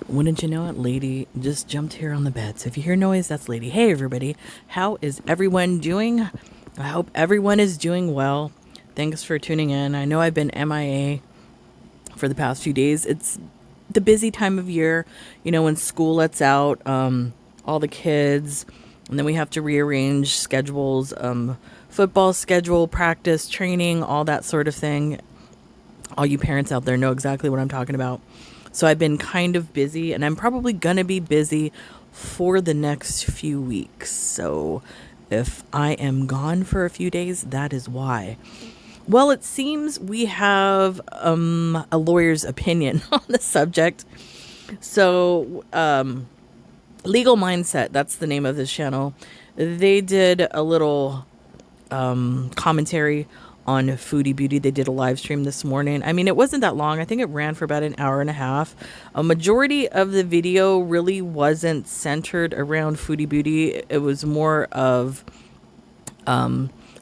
Wouldn't you know it, Lady just jumped here on the bed. So if you hear noise, that's Lady. Hey, everybody. How is everyone doing? I hope everyone is doing well. Thanks for tuning in. I know I've been MIA for the past few days. It's the busy time of year, when school lets out all the kids, and then we have to rearrange schedules, football schedule, practice, training, all that sort of thing. All you parents out there know exactly what I'm talking about. So I've been kind of busy, and I'm probably going to be busy for the next few weeks. So if I am gone for a few days, that is why. Well, it seems we have a lawyer's opinion on the subject. So, Legal Mindset, that's the name of this channel. They did a little commentary on Foodie Beauty. They did a live stream this morning. I mean, it wasn't that long. I think it ran for about an hour and a half. A majority of the video really wasn't centered around Foodie Beauty. It was more of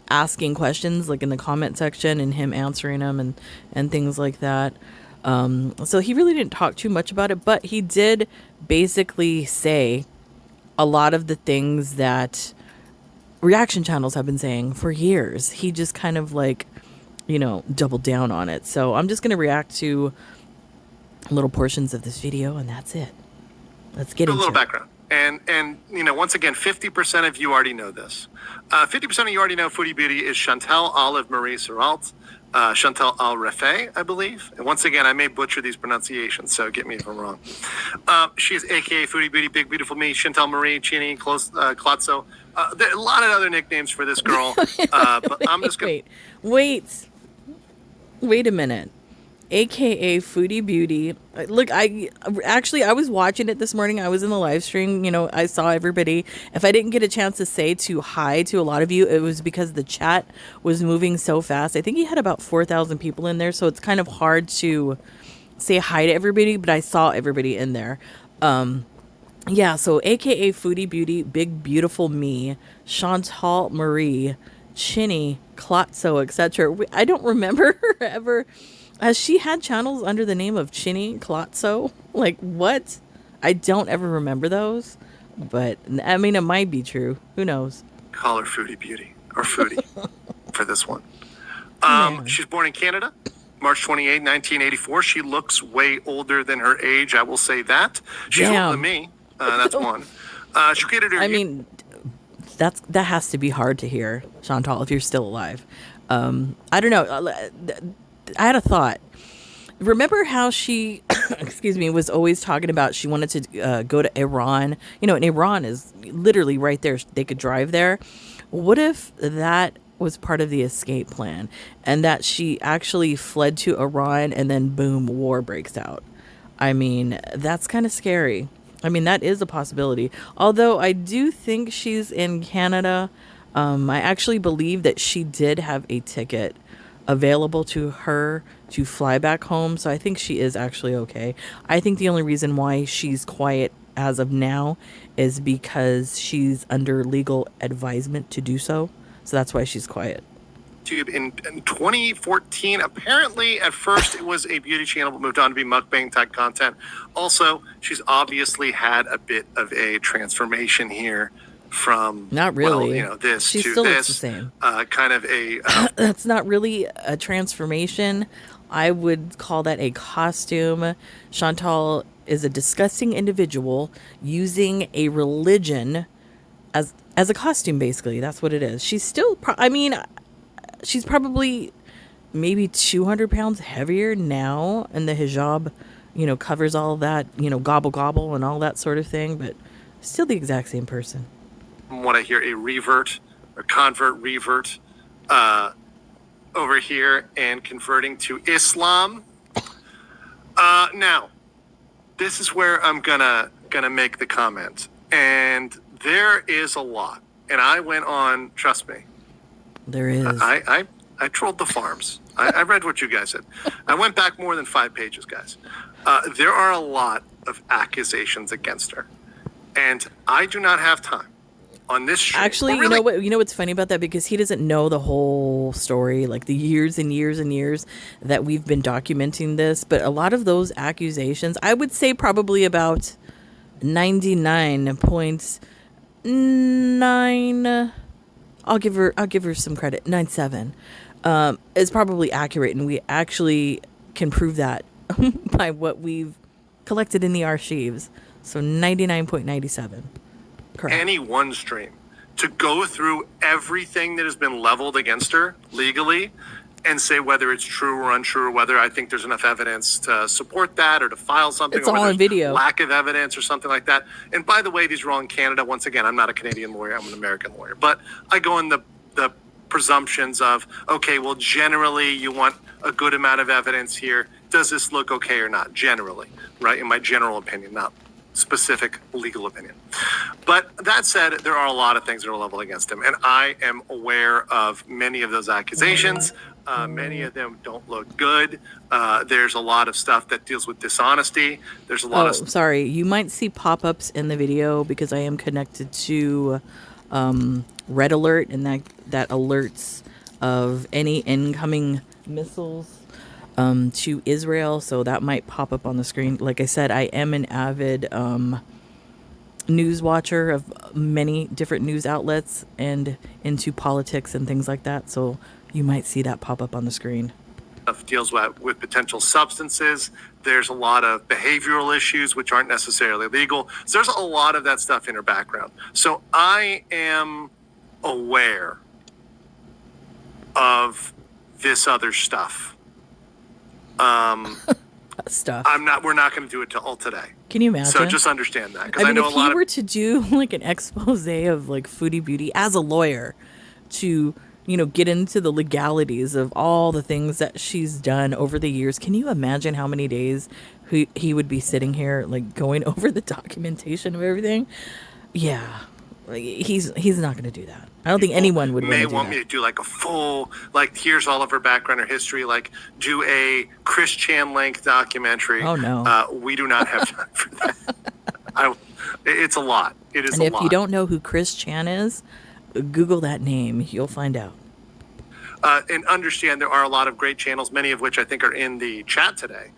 asking questions like in the comment section and him answering them and things like that. So he really didn't talk too much about it, but he did basically say a lot of the things that reaction channels have been saying for years. He just kind of doubled down on it. So I'm just going to react to little portions of this video, and that's it. Let's get into a little it. background. And once again, 50% of you already know this. 50% of you already know Foodie Beauty is Chantal Olive Marie Serrault, Chantal Al Refay, I believe. And once again, I may butcher these pronunciations, so get me if I'm wrong. She is AKA Foodie Beauty, Big Beautiful Me, Chantal Marie, Chini, Klotso. There are a lot of other nicknames for this girl. But I'm just going to... Wait a minute. AKA Foodie Beauty. Look, I was watching it this morning. I was in the live stream. I saw everybody. If I didn't get a chance to say hi to a lot of you, it was because the chat was moving so fast. I think he had about 4,000 people in there, so it's kind of hard to say hi to everybody, but I saw everybody in there. Yeah, so AKA Foodie Beauty, Big Beautiful Me, Chantal Marie, Chinny, Klotso, etc. I don't remember her ever. Has she had channels under the name of Chinny Klotso? Like, what? I don't ever remember those. But, I mean, it might be true. Who knows? Call her Foodie Beauty, or Foodie, for this one. She's born in Canada, March 28, 1984. She looks way older than her age, I will say that. She's older than me. That's one. She created her... I mean, that has to be hard to hear, Chantal, if you're still alive. I don't know. I had a thought. Remember how she, excuse me, was always talking about she wanted to go to Iran? And Iran is literally right there. They could drive there. What if that was part of the escape plan and that she actually fled to Iran and then boom, war breaks out? I mean, that's kind of scary. I mean, that is a possibility. Although I do think she's in Canada. I actually believe that she did have a ticket available to her to fly back home. So I think she is actually okay. I think the only reason why she's quiet as of now is because she's under legal advisement to do so. So that's why she's quiet. In 2014, apparently at first it was a beauty channel, but moved on to be mukbang type content. Also, she's obviously had a bit of a transformation here from not really this she to still this looks the same. Kind of a that's not really a transformation. I would call that a costume. Chantal is a disgusting individual using a religion as a costume. Basically, that's what it is. She's still she's probably maybe 200 pounds heavier now, and the hijab covers all that, gobble gobble and all that sort of thing, but still the exact same person. What I hear, a revert or convert revert over here and converting to Islam. Now, this is where I'm gonna make the comment, and there is a lot. And I went on, trust me. There is. I trolled the farms. I read what you guys said. I went back more than 5 pages, guys. There are a lot of accusations against her, and I do not have time on this stream. Actually, Well, you know really, what? You know what's funny about that, because he doesn't know the whole story, like the years and years and years that we've been documenting this. But a lot of those accusations, I would say probably about 99.9. I'll give her some credit. 97 is probably accurate, and we actually can prove that by what we've collected in the archives. So 99.97, correct. any one stream to go through everything that has been leveled against her legally and say whether it's true or untrue, or whether I think there's enough evidence to support that or to file something. It's or all whether on there's video. lack of evidence or something like that. And by the way, these are all in Canada. Once again, I'm not a Canadian lawyer. I'm an American lawyer. But I go in the presumptions of, okay, well, generally you want a good amount of evidence here. Does this look okay or not? Generally, right? In my general opinion, not specific legal opinion. But that said, there are a lot of things that are leveled against him, and I am aware of many of those accusations. Many of them don't look good. There's a lot of stuff that deals with dishonesty. There's a lot Oh, of sorry. You might see pop-ups in the video because I am connected to Red Alert, and that alerts of any incoming missiles to Israel. So that might pop up on the screen. Like I said, I am an avid news watcher of many different news outlets and into politics and things like that. So you might see that pop up on the screen. stuff deals with potential substances. There's a lot of behavioral issues which aren't necessarily legal. So there's a lot of that stuff in her background. So I am aware of this other stuff. Stuff. We're not going to do it till today. Can you imagine? So just understand that, because I mean, know if a lot he were of to do like an expose of like Foodie Beauty as a lawyer, to get into the legalities of all the things that she's done over the years, can you imagine how many days he would be sitting here like going over the documentation of everything? Yeah, like, he's not going to do that. I don't think anyone would may want to do want me that. to do like a full, like, here's all of her background, her history, like do a Chris Chan length documentary. Oh, no. We do not have time for that. It's a lot. It is And a if lot. you don't know who Chris Chan is, Google that name. You'll find out. And understand there are a lot of great channels, many of which I think are in the chat today,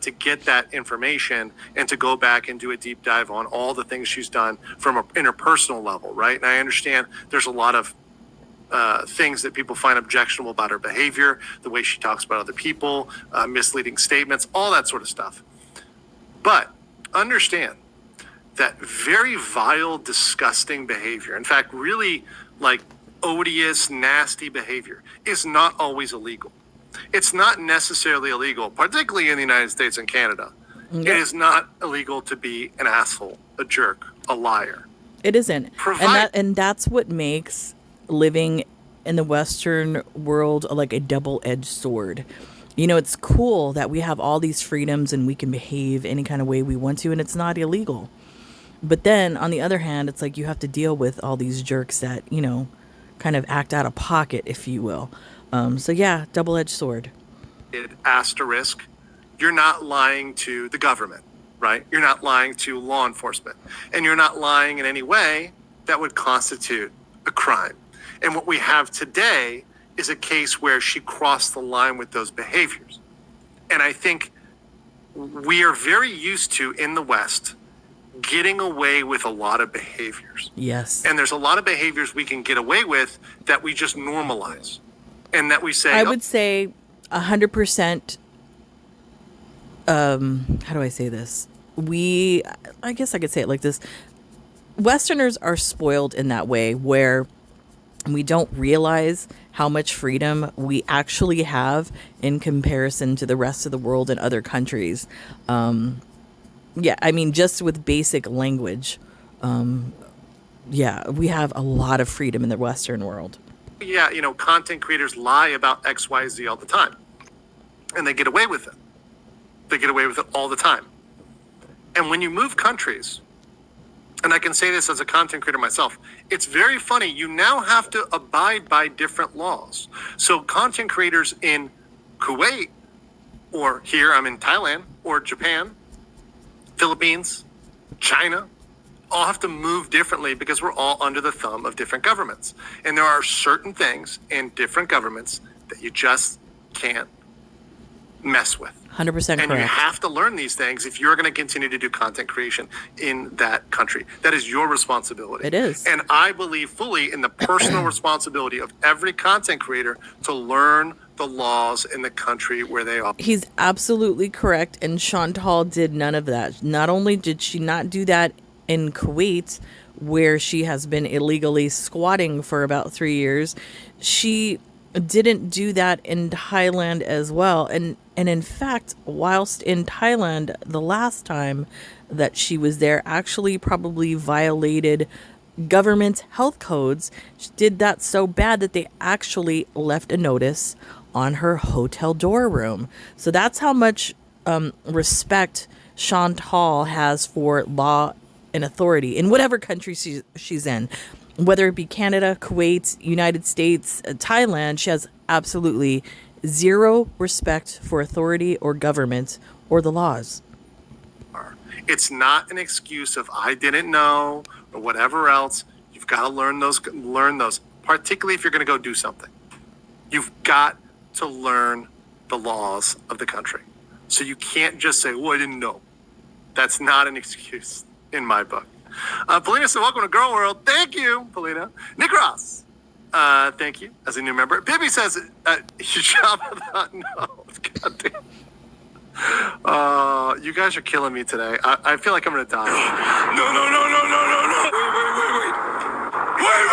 to get that information and to go back and do a deep dive on all the things she's done from an interpersonal level, right? And I understand there's a lot of things that people find objectionable about her behavior, the way she talks about other people, misleading statements, all that sort of stuff. But understand that very vile, disgusting behavior, in fact, really like odious, nasty behavior, is not always illegal. It's not necessarily illegal, particularly in the United States and Canada. Yep. It is not illegal to be an asshole, a jerk, a liar. It isn't. Provide- And that's what makes living in the Western world like a double-edged sword. It's cool that we have all these freedoms and we can behave any kind of way we want to, and it's not illegal. But then on the other hand, it's like you have to deal with all these jerks that, kind of act out of pocket, if you will. So yeah, double-edged sword. Asterisk, you're not lying to the government, right? You're not lying to law enforcement, and you're not lying in any way that would constitute a crime. And what we have today is a case where she crossed the line with those behaviors. And I think we are very used to, in the West, getting away with a lot of behaviors. Yes. And there's a lot of behaviors we can get away with that we just normalize. And that we say, I would say 100%. How do I say this? I guess I could say it like this. Westerners are spoiled in that way where we don't realize how much freedom we actually have in comparison to the rest of the world and other countries. Yeah, I mean, just with basic language, yeah, we have a lot of freedom in the Western world. yeah, content creators lie about XYZ all the time. And they get away with it. They get away with it all the time. And when you move countries, and I can say this as a content creator myself, it's very funny. You now have to abide by different laws. So content creators in Kuwait, or here I'm in Thailand, or Japan, Philippines, China, all have to move differently because we're all under the thumb of different governments. And there are certain things in different governments that you just can't mess with. 100% And you correct. have to learn these things if you're going to continue to do content creation in that country. That is your responsibility. It is. And I believe fully in the personal responsibility of every content creator to learn the laws in the country where they are. He's absolutely correct. And Chantal did none of that. Not only did she not do that in Kuwait, where she has been illegally squatting for about 3 years, she didn't do that in Thailand as well. And in fact, whilst in Thailand, the last time that she was there, actually probably violated government health codes. She did that so bad that they actually left a notice on her hotel door room. So that's how much respect Chantal has for law and authority in whatever country she's in. Whether it be Canada, Kuwait, United States, Thailand, she has absolutely zero respect for authority or government or the laws. It's not an excuse of I didn't know or whatever else. You've got to learn those, particularly if you're going to go do something. You've got to learn the laws of the country. So you can't just say, well, I didn't know. That's not an excuse in my book. Polina said, welcome to Girl World. Thank you, Polina. Nick Ross, thank you, as a new member. Pibby says, hijab, no, goddamn. You guys are killing me today. I feel like I'm going to die. No. Wait.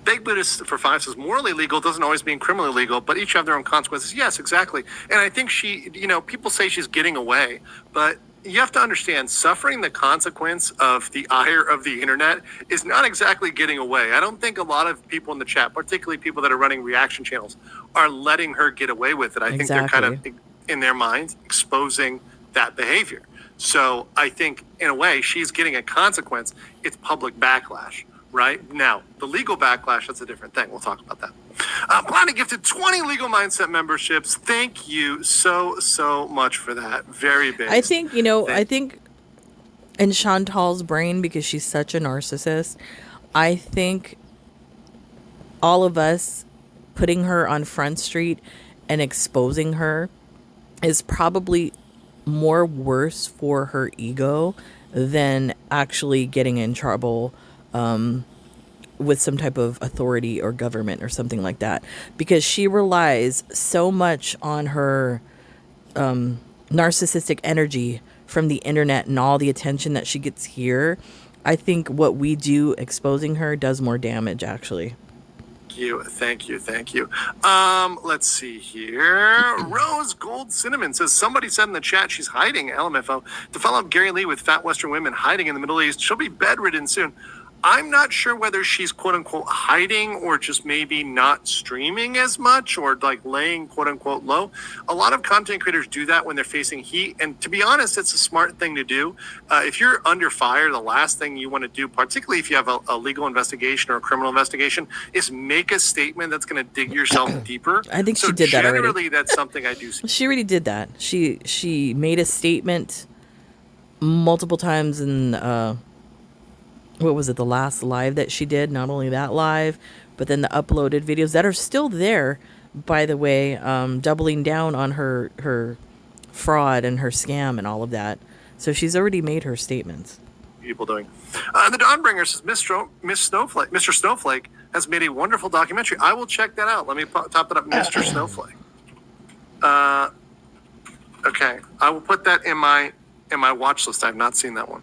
Fake Buddhist for 5 says, morally legal doesn't always mean criminally legal, but each have their own consequences. Yes, exactly. And I think she, people say she's getting away, but you have to understand, suffering the consequence of the ire of the internet is not exactly getting away. I don't think a lot of people in the chat, particularly people that are running reaction channels, are letting her get away with it. I think they're kind of, in their minds, exposing that behavior. So I think, in a way, she's getting a consequence. It's public backlash, right? Now, the legal backlash, that's a different thing. We'll talk about that. Blondie gifted 20 Legal Mindset memberships. Thank you so much for that. Very big. I think, I think in Chantal's brain, because she's such a narcissist, I think all of us putting her on Front Street and exposing her is probably more worse for her ego than actually getting in trouble with some type of authority or government or something like that, because she relies so much on her narcissistic energy from the internet and all the attention that she gets here. I think what we do exposing her does more damage, actually. Thank you. Let's see here. Rose Gold Cinnamon says, somebody said in the chat she's hiding, LMFO. To follow up Gary Lee with fat Western women hiding in the Middle East, she'll be bedridden soon. I'm not sure whether she's quote unquote hiding or just maybe not streaming as much or like laying quote unquote low. A lot of content creators do that when they're facing heat. And to be honest, it's a smart thing to do. If you're under fire, the last thing you want to do, particularly if you have a legal investigation or a criminal investigation, is make a statement that's going to dig yourself deeper. I think she did that already. Generally, that's something I do see. She already did that. She made a statement multiple times in what was it, the last live that she did? Not only that live, but then the uploaded videos that are still there, by the way, doubling down on her fraud and her scam and all of that. So she's already made her statements. People doing. The Dawnbringer says, Mr. Snowflake has made a wonderful documentary. I will check that out. Let me top that up, Mr. Snowflake. Okay, I will put that in my watch list. I've not seen that one.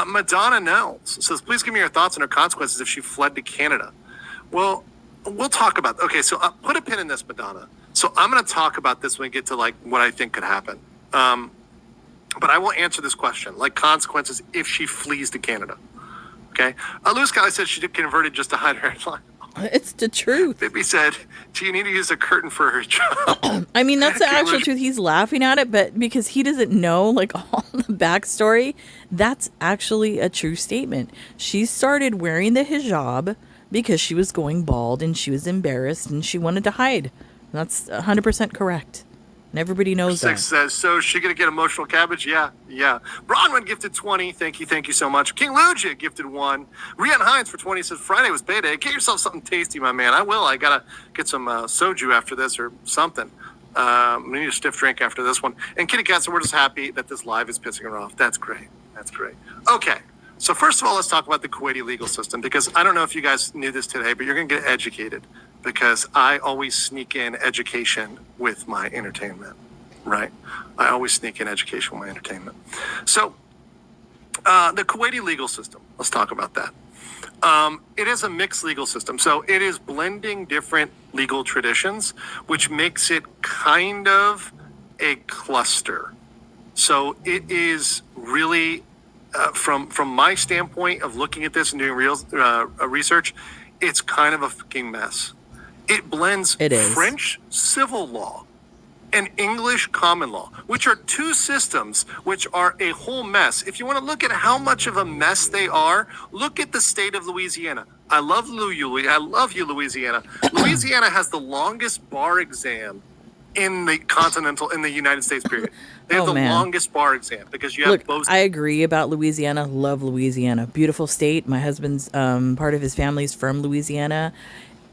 Madonna Nels says, please give me your thoughts on her consequences if she fled to Canada. Well, we'll talk about, okay, so put a pin in this, Madonna. So I'm going to talk about this when we get to like what I think could happen. But I will answer this question, like consequences if she flees to Canada. Okay. Lewis Kelly said she did converted just to hide her headline. It's the truth. Bibby said, do you need to use a curtain for her job? I mean, that's the actual truth. He's laughing at it, but because he doesn't know like all the backstory, that's actually a true statement. She started wearing the hijab because she was going bald and she was embarrassed and she wanted to hide. That's 100% correct. And everybody knows Six that. says, so is she going to get emotional cabbage? Yeah, yeah. Bronwyn gifted 20. Thank you so much. King Lugia gifted 1. Rian Hines for 20 says, Friday was payday. Get yourself something tasty, my man. I will. I got to get some soju after this or something. We need a stiff drink after this one. And Kitty Cat, so we're just happy that this live is pissing her off. That's great. That's great. Okay. So first of all, let's talk about the Kuwaiti legal system, because I don't know if you guys knew this today, but you're going to get educated, because I always sneak in education with my entertainment, right? I always sneak in education with my entertainment. So the Kuwaiti legal system, let's talk about that. It is a mixed legal system. So it is blending different legal traditions, which makes it kind of a cluster. So it is really, from my standpoint of looking at this and doing real research, it's kind of a fucking mess. It blends It is. French civil law and English common law, which are two systems which are a whole mess. If you want to look at how much of a mess they are, look at the state of Louisiana. I love you, Louisiana. Louisiana has the longest bar exam in the United States, period. They have Oh, the man. longest bar exam because you have Look, both. I agree about Louisiana. Love Louisiana. Beautiful state. My husband's part of his family's from Louisiana.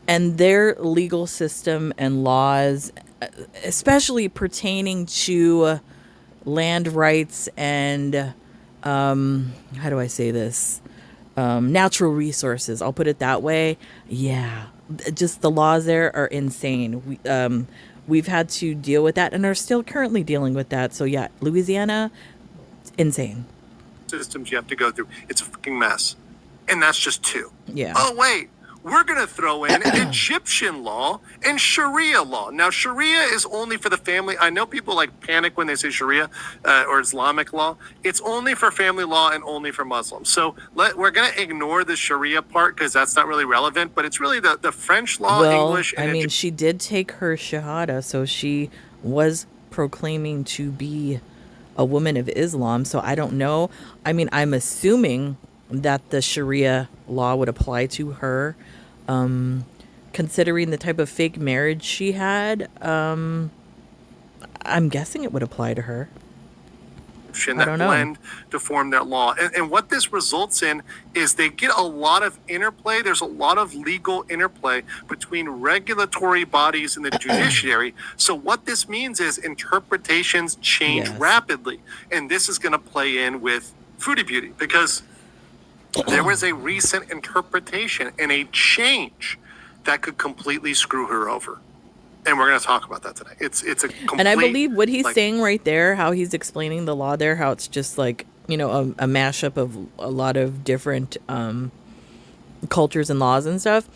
And their legal system and laws, especially pertaining to land rights and, how do I say this? Natural resources. I'll put it that way. Yeah. Just the laws there are insane. We've had to deal with that and are still currently dealing with that. So yeah, Louisiana, insane. Systems you have to go through. It's a fucking mess. And that's just two. Yeah. Oh, wait. We're going to throw in Egyptian law and Sharia law. Now, Sharia is only for the family. I know people like panic when they say Sharia or Islamic law. It's only for family law and only for Muslims. So we're going to ignore the Sharia part because that's not really relevant. But it's really the French law, Well, English, and I mean, she did take her shahada, so she was proclaiming to be a woman of Islam. So I don't know. I mean, I'm assuming that the Sharia law would apply to her. Considering the type of fake marriage she had, I'm guessing it would apply to her. that blend to form that law. And what this results in is they get a lot of interplay. There's a lot of legal interplay between regulatory bodies and the judiciary. So what this means is interpretations change rapidly. And this is going to play in with Foodie Beauty because there was a recent interpretation and a change that could completely screw her over. And we're going to talk about that today. It's a complete... And I believe what he's saying right there, how he's explaining the law there, how it's just like, you know, a mashup of a lot of different cultures and laws and stuff.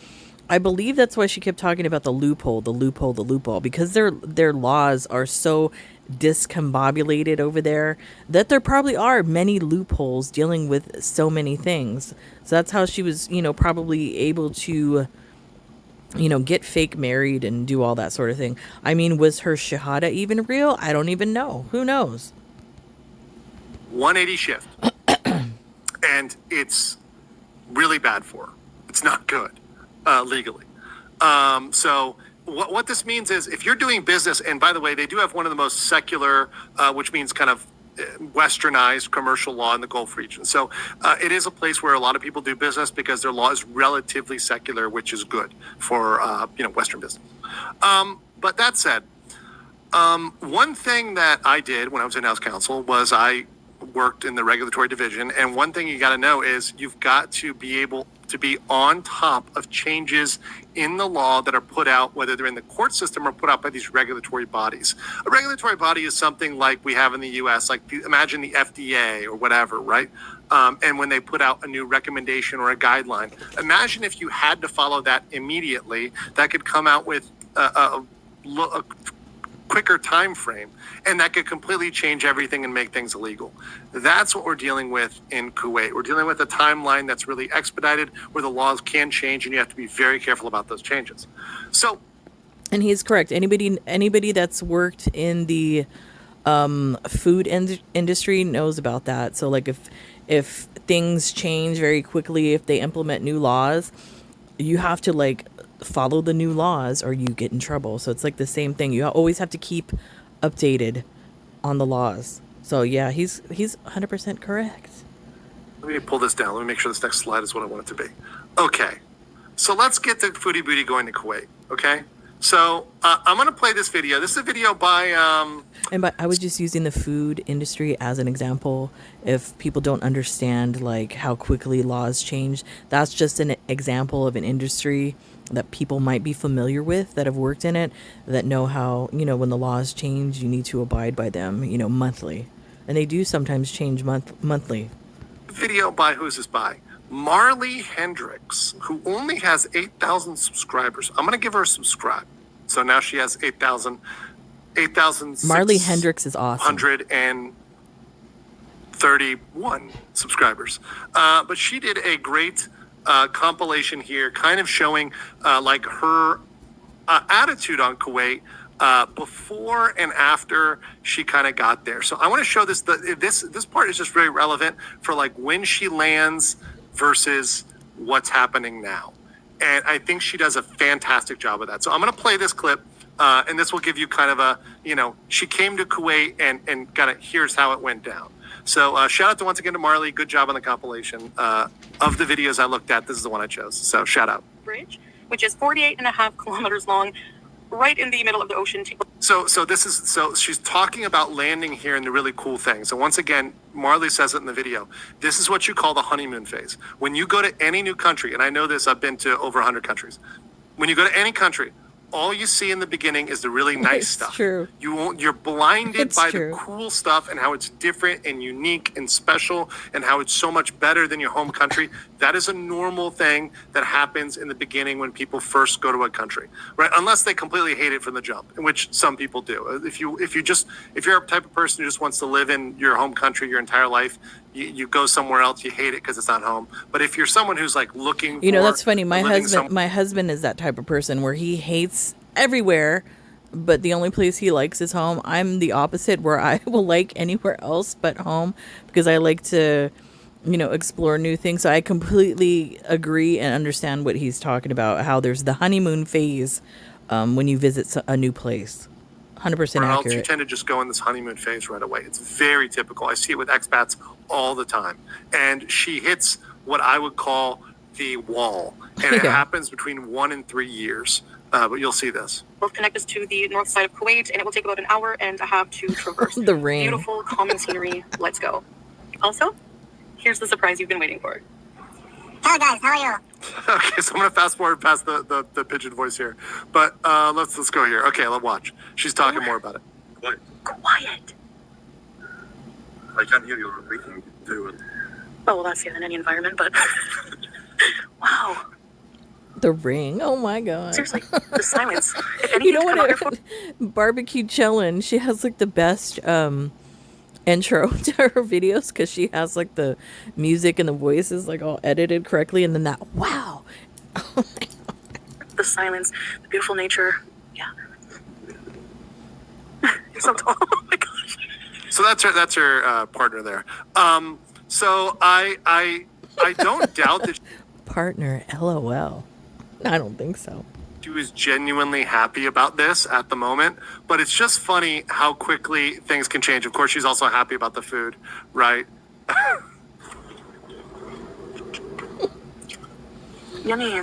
I believe that's why she kept talking about the loophole, because their laws are so discombobulated over there that there probably are many loopholes dealing with so many things. So that's how she was, you know, probably able to, you know, get fake married and do all that sort of thing. I mean, was her shahada even real? I don't even know. Who knows? 180 shift. And it's really bad for her. It's not good legally. So what this means is if you're doing business, and by the way, they do have one of the most secular, which means kind of westernized commercial law in the Gulf region. So it is a place where a lot of people do business because their law is relatively secular, which is good for, Western business. But that said, one thing that I did when I was in-house counsel was I worked in the regulatory division. And one thing you got to know is you've got to be able to be on top of changes in the law that are put out, whether they're in the court system or put out by these regulatory bodies. A regulatory body is something like we have in the US, like imagine the FDA or whatever, right? And when they put out a new recommendation or a guideline, imagine if you had to follow that immediately, that could come out with a quicker time frame, and that could completely change everything and make things illegal. That's what we're dealing with in Kuwait. We're dealing with a timeline that's really expedited, where the laws can change, and you have to be very careful about those changes. So, and he's correct. Anybody that's worked in the food industry knows about that. So, like if things change very quickly, if they implement new laws, you have to follow the new laws or you get in trouble. So it's like the same thing. You always have to keep updated on the laws. So yeah, he's 100% correct. Let me pull this down. Let me make sure this next slide is what I want it to be. Okay. So let's get to Foodie Booty going to Kuwait. Okay. So I'm going to play this video. This is a video by. And I was just using the food industry as an example. If people don't understand like how quickly laws change, that's just an example of an industry that people might be familiar with that have worked in it, that know how, when the laws change, you need to abide by them, monthly. And they do sometimes change monthly. Video by, who's this by? Marley Hendricks, who only has 8,000 subscribers. I'm going to give her a subscribe. So now she has 8,000. Marley Hendricks is awesome. 131 subscribers. But she did a great compilation here, kind of showing like her attitude on Kuwait before and after she kind of got there. So I want to show this. This part is just very relevant for like when she lands versus what's happening now. And I think she does a fantastic job of that. So I'm going to play this clip. And this will give you kind of a, she came to Kuwait and kind of here's how it went down. So shout out to once again to Marley. Good job on the compilation. Of the videos I looked at, this is the one I chose. So shout out. Bridge, which is 48.5 kilometers long, right in the middle of the ocean. So she's talking about landing here and the really cool thing. So once again, Marley says it in the video. This is what you call the honeymoon phase. When you go to any new country, and I know this, I've been to over 100 countries. When you go to any country, all you see in the beginning is the really nice stuff. True. You're blinded by true. the cool stuff and how it's different and unique and special and how it's so much better than your home country. That is a normal thing that happens in the beginning when people first go to a country, right? Unless they completely hate it from the jump, in which some people do. If you're a type of person who just wants to live in your home country your entire life, you go somewhere else, you hate it because it's not home. But if you're someone who's like looking for, that's funny. My husband is that type of person where he hates everywhere, but the only place he likes is home. I'm the opposite, where I will like anywhere else but home because I like to, explore new things. So I completely agree and understand what he's talking about, how there's the honeymoon phase when you visit a new place. 100% accurate. You tend to just go in this honeymoon phase right away. It's very typical. I see it with expats all the time. And she hits what I would call the wall. And it happens between 1 and 3 years. But you'll see this. Both connect us to the north side of Kuwait, and it will take about an hour and a half to traverse. The ring. Beautiful, calming scenery. Let's go. Also, here's the surprise you've been waiting for. Hello guys, how are you? Okay, so I'm gonna fast forward past the pigeon voice here, but let's go here. Okay, let's watch. She's talking more about it. Quiet. I can't hear you breathing too. Oh, well, that's in any environment, but wow. The ring. Oh my god. Seriously, the silence. You know what? Barbecue Chillin'. She has like the best intro to her videos because she has like the music and the voices like all edited correctly, and then that wow. The silence, the beautiful nature. Yeah. You're so tall. Oh my gosh. So that's her partner there. So I don't doubt that Partner, LOL. I don't think so. she was genuinely happy about this at the moment, but it's just funny how quickly things can change. Of course, she's also happy about the food, right? Yummy.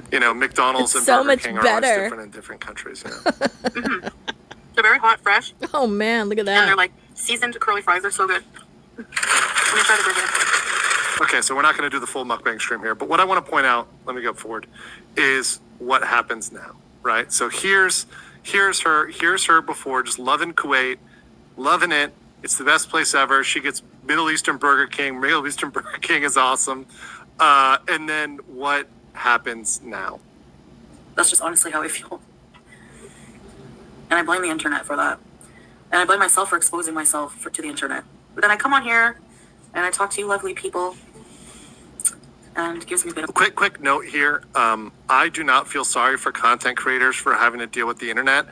McDonald's It's and so Burger much King are better. always different in different countries. Mm-hmm. They're very hot, fresh, Oh man, look at and they're that. like seasoned curly fries. They're so good. Let me try the burger. Okay, so we're not going to do the full mukbang stream here, but what I want to point out, let me go forward, is what happens now, right? So here's her before, just loving Kuwait, loving it. It's the best place ever. She gets Middle Eastern Burger King. Middle Eastern Burger King is awesome. And then what happens now? That's just honestly how I feel. And I blame the internet for that. And I blame myself for exposing myself to the internet. But then I come on here and I talk to you lovely people, and it gives me a bit of... Quick note here. I do not feel sorry for content creators for having to deal with the internet.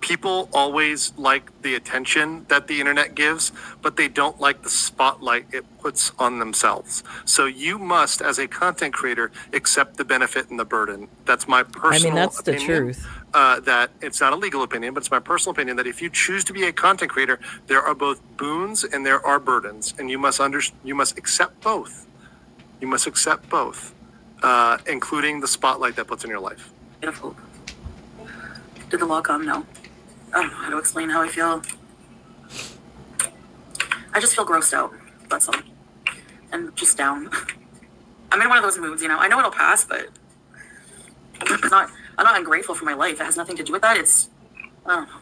people always like the attention that the internet gives, but they don't like the spotlight it puts on themselves. So you must, as a content creator, accept the benefit and the burden. That's my personal that's the opinion. truth. That it's not a legal opinion, but it's my personal opinion that if you choose to be a content creator, there are both boons and there are burdens, and you must accept both. You must accept both, including the spotlight that puts in your life. Beautiful. Did the law come? No. I don't know how to explain how I feel. I just feel grossed out. That's all. And just down. I'm in one of those moods, you know. I know it'll pass, but I'm not ungrateful for my life. It has nothing to do with that. I don't know.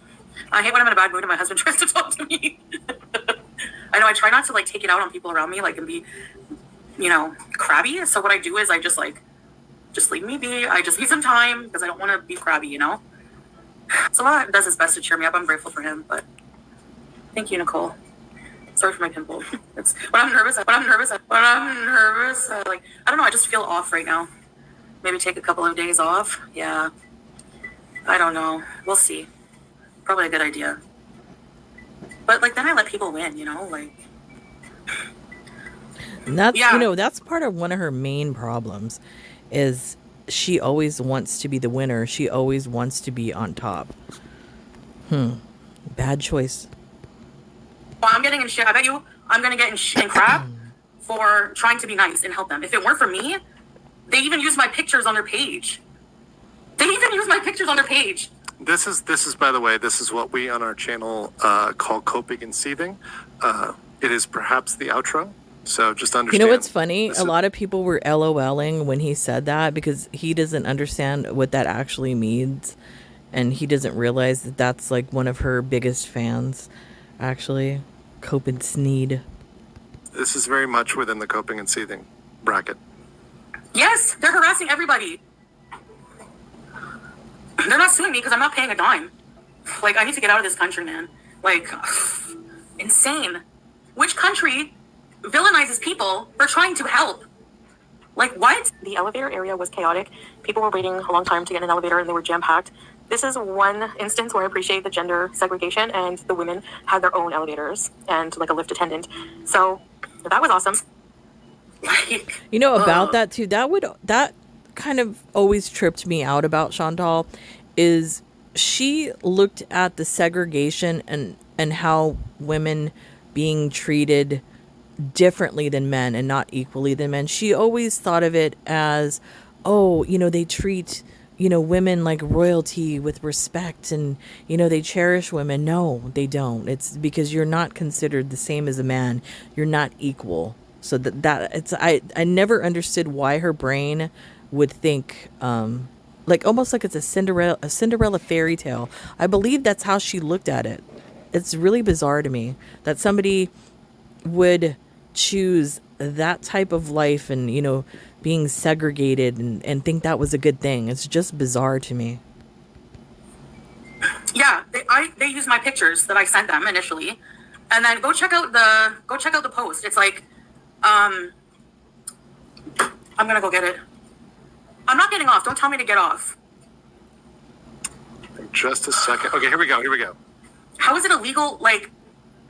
I hate when I'm in a bad mood and my husband tries to talk to me. I know I try not to like take it out on people around me, like, and be, you know, crabby. So what I do is I just like, just leave me be. I just need some time because I don't want to be crabby, you know? So Allah does his best to cheer me up. I'm grateful for him, but thank you, Nicole. Sorry for my pimple. It's when I'm nervous, like, I don't know, I just feel off right now. Maybe take a couple of days off. Yeah. I don't know. We'll see. Probably a good idea. But like then I let people win, you know, like. And that's that's part of one of her main problems is she always wants to be the winner. She always wants to be on top. Bad choice. Well, I'm getting in shit. I bet you I'm gonna get in crap for trying to be nice and help them. If it weren't for me, they even use my pictures on their page. This is by the way, this is what we on our channel call coping and seething. It is perhaps the outro. So just understand. You know what's funny? A lot of people were LOLing when he said that because he doesn't understand what that actually means. And he doesn't realize that that's like one of her biggest fans, actually. Cope and Sneed. This is very much within the coping and seething bracket. Yes, they're harassing everybody. They're not suing me because I'm not paying a dime. Like, I need to get out of this country, man. Like, insane. Which country villainizes people for trying to help? Like, what? The elevator area was chaotic. People were waiting a long time to get in an elevator and they were jam-packed. This is one instance where I appreciate the gender segregation and the women had their own elevators and like a lift attendant. So that was awesome. You know about that too, that kind of always tripped me out about Chantal is she looked at the segregation and how women being treated differently than men and not equally than men. She always thought of it as, oh, you know, they treat, you know, women like royalty with respect and, you know, they cherish women. No, they don't. It's because you're not considered the same as a man. You're not equal. So I never understood why her brain would think like almost like it's a Cinderella fairy tale. I believe that's how she looked at it. It's really bizarre to me that somebody would choose that type of life and, you know, being segregated and think that was a good thing. It's just bizarre to me. Yeah, they used my pictures that I sent them initially, and then go check out the post. It's like, I'm gonna go get it. I'm not getting off. Don't tell me to get off. Just a second. Okay, here we go. How is it illegal, like,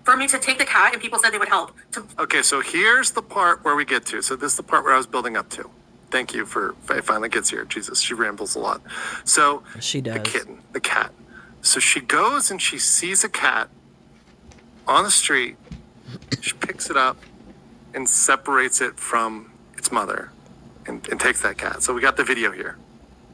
for me to take the cat and people said they would help? Okay, so here's the part where we get to. So this is the part where I was building up to. Thank you for it finally gets here. Jesus, she rambles a lot. So she does. The cat. So she goes and she sees a cat on the street. She picks it up and separates it from its mother and takes that cat. So we got the video here.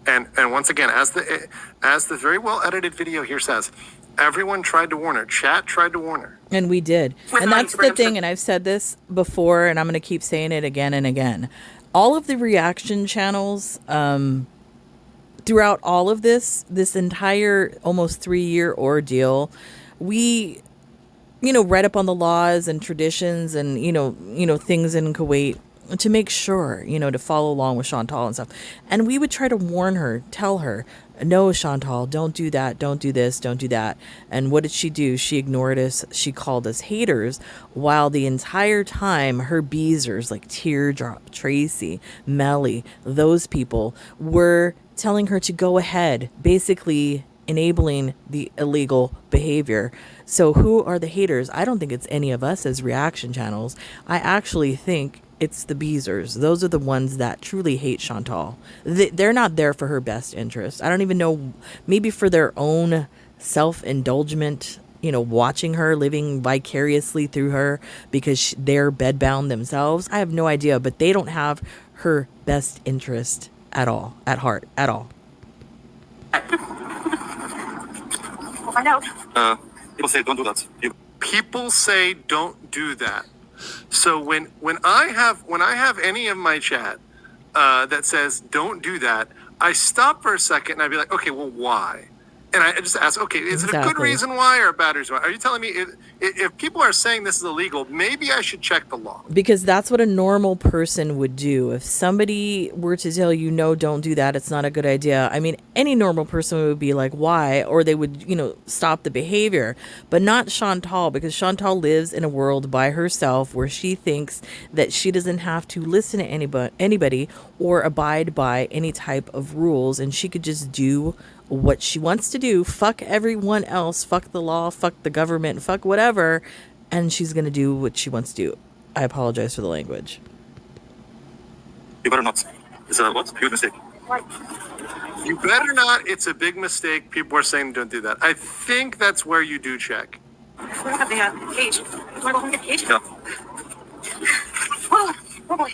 And once again, as the very well edited video here says, everyone tried to warn her. Chat tried to warn her. And we did. And that's the thing, and I've said this before, and I'm going to keep saying it again and again. All of the reaction channels, throughout all of this entire almost 3-year ordeal, we, you know, read up on the laws and traditions and, you know, things in Kuwait to make sure, you know, to follow along with Chantal and stuff. And we would try to warn her, tell her, no, Chantal, don't do that. Don't do this. Don't do that. And what did she do? She ignored us. She called us haters while the entire time her beezers like Teardrop, Tracy, Melly, those people were telling her to go ahead, basically enabling the illegal behavior. So who are the haters? I don't think it's any of us as reaction channels. I actually think it's the Beezers. Those are the ones that truly hate Chantal. They're not there for her best interest. I don't even know, maybe for their own self-indulgent, watching her, living vicariously through her because they're bedbound themselves. I have no idea, but they don't have her best interest at all, at heart, at all. We'll find out. People say don't do that. People say don't do that. So when I have any of my chat that says don't do that, I stop for a second and I'd be like, okay, well, why? And I just ask, okay, is it a good Exactly. reason why or a bad reason why? Are you telling me if people are saying this is illegal, maybe I should check the law? Because that's what a normal person would do. If somebody were to tell you, no, don't do that, it's not a good idea. I mean, any normal person would be like, why? Or they would, stop the behavior. But not Chantal, because Chantal lives in a world by herself where she thinks that she doesn't have to listen to anybody or abide by any type of rules. And she could just do what she wants to do, fuck everyone else, fuck the law, fuck the government, fuck whatever, and she's gonna do what she wants to do. I apologize for the language. You better not. It's a what? Huge mistake. You better not. It's a big mistake. People are saying don't do that. I think that's where you do check. We don't have the cage. You want to go home and get the cage? Yeah. Oh boy.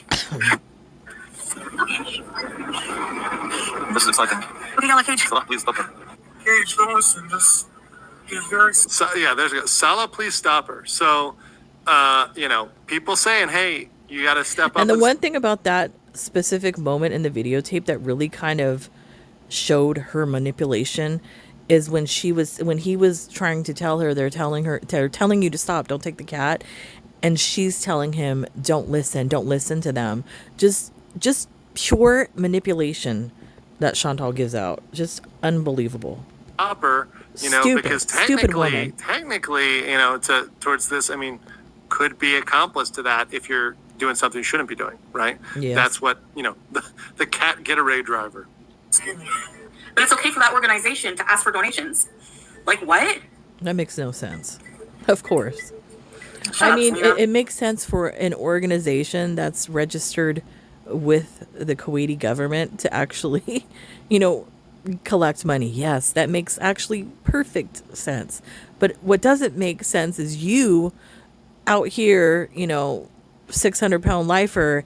This is exciting. Looking at the cage. Salah, please stop her. Cage, don't listen. Just be very. So yeah, there's a Salah, please stop her. So, people saying, hey, you got to step up. And the one thing about that specific moment in the videotape that really kind of showed her manipulation is when he was trying to tell her, they're telling you to stop, don't take the cat, and she's telling him, don't listen to them. Just pure manipulation that Chantal gives out. Just unbelievable. Stopper, Stupid. because Stupid woman. technically, towards this, I mean, could be accomplice to that if you're doing something you shouldn't be doing, right? Yes. That's what, the cat getaway driver. But it's okay for that organization to ask for donations. Like what? That makes no sense. Of course. Shut I up, mean, Samira. it makes sense for an organization that's registered with the Kuwaiti government to actually, collect money. Yes, that makes actually perfect sense. But what doesn't make sense is you out here, 600-pound lifer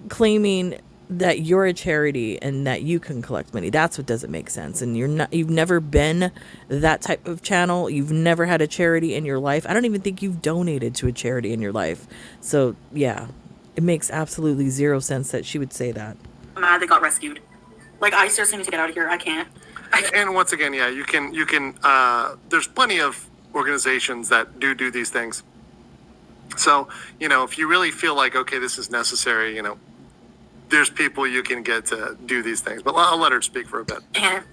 claiming that you're a charity and that you can collect money. That's what doesn't make sense. And you've never been that type of channel. You've never had a charity in your life. I don't even think you've donated to a charity in your life. So yeah, it makes absolutely zero sense that she would say that. I'm mad they got rescued. Like I seriously need to get out of here. I can't. And once again, yeah, you can, there's plenty of organizations that do these things. So, if you really feel like, okay, this is necessary, there's people you can get to do these things. But I'll let her speak for a bit. And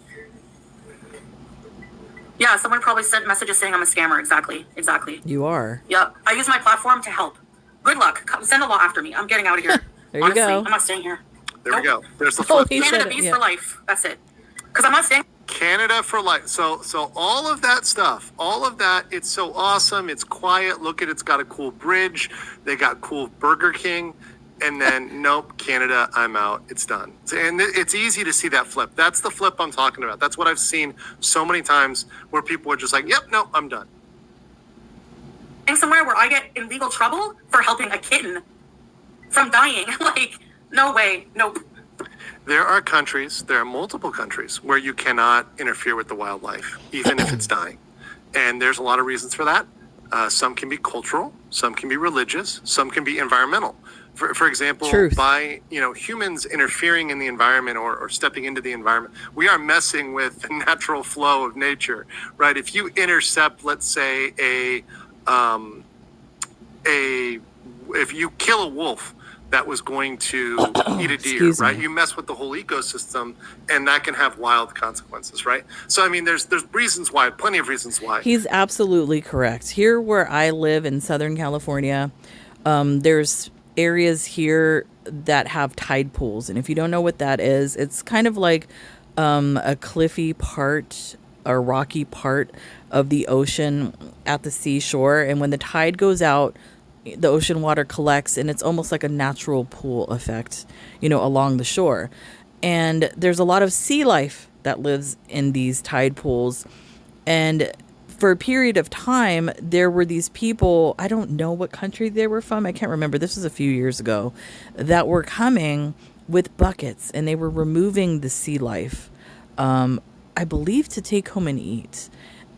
yeah, someone probably sent messages saying I'm a scammer. Exactly. You are. Yep. I use my platform to help. Good luck. Come, send the law after me. I'm getting out of here. There you Honestly, go. I'm not staying here. There we go. There's the Oh, flip. he said Canada it, Beast yeah. for life. That's it. Because I'm not staying. Canada for life. So all of that stuff, all of that, it's so awesome. It's quiet. Look at it's got a cool bridge. They got cool Burger King. And then, nope, Canada, I'm out. It's done. And it's easy to see that flip. That's the flip I'm talking about. That's what I've seen so many times where people are just like, yep, no, I'm done. Somewhere where I get in legal trouble for helping a kitten from dying. Like, no way. Nope. There are multiple countries where you cannot interfere with the wildlife, even if it's dying. And there's a lot of reasons for that. Some can be cultural, some can be religious, some can be environmental. For example, Truth. by humans interfering in the environment or stepping into the environment, we are messing with the natural flow of nature, right? If you intercept, let's say, if you kill a wolf that was going to eat a deer, Excuse right? me. You mess with the whole ecosystem, and that can have wild consequences, right? So, I mean, there's reasons why, plenty of reasons why. He's absolutely correct. Here where I live in Southern California, there's areas here that have tide pools. And if you don't know what that is, it's kind of like a cliffy part a rocky part of the ocean at the seashore. And when the tide goes out, the ocean water collects, and it's almost like a natural pool effect, along the shore. And there's a lot of sea life that lives in these tide pools. And for a period of time, there were these people, I don't know what country they were from, I can't remember, this was a few years ago, that were coming with buckets, and they were removing the sea life, I believe to take home and eat.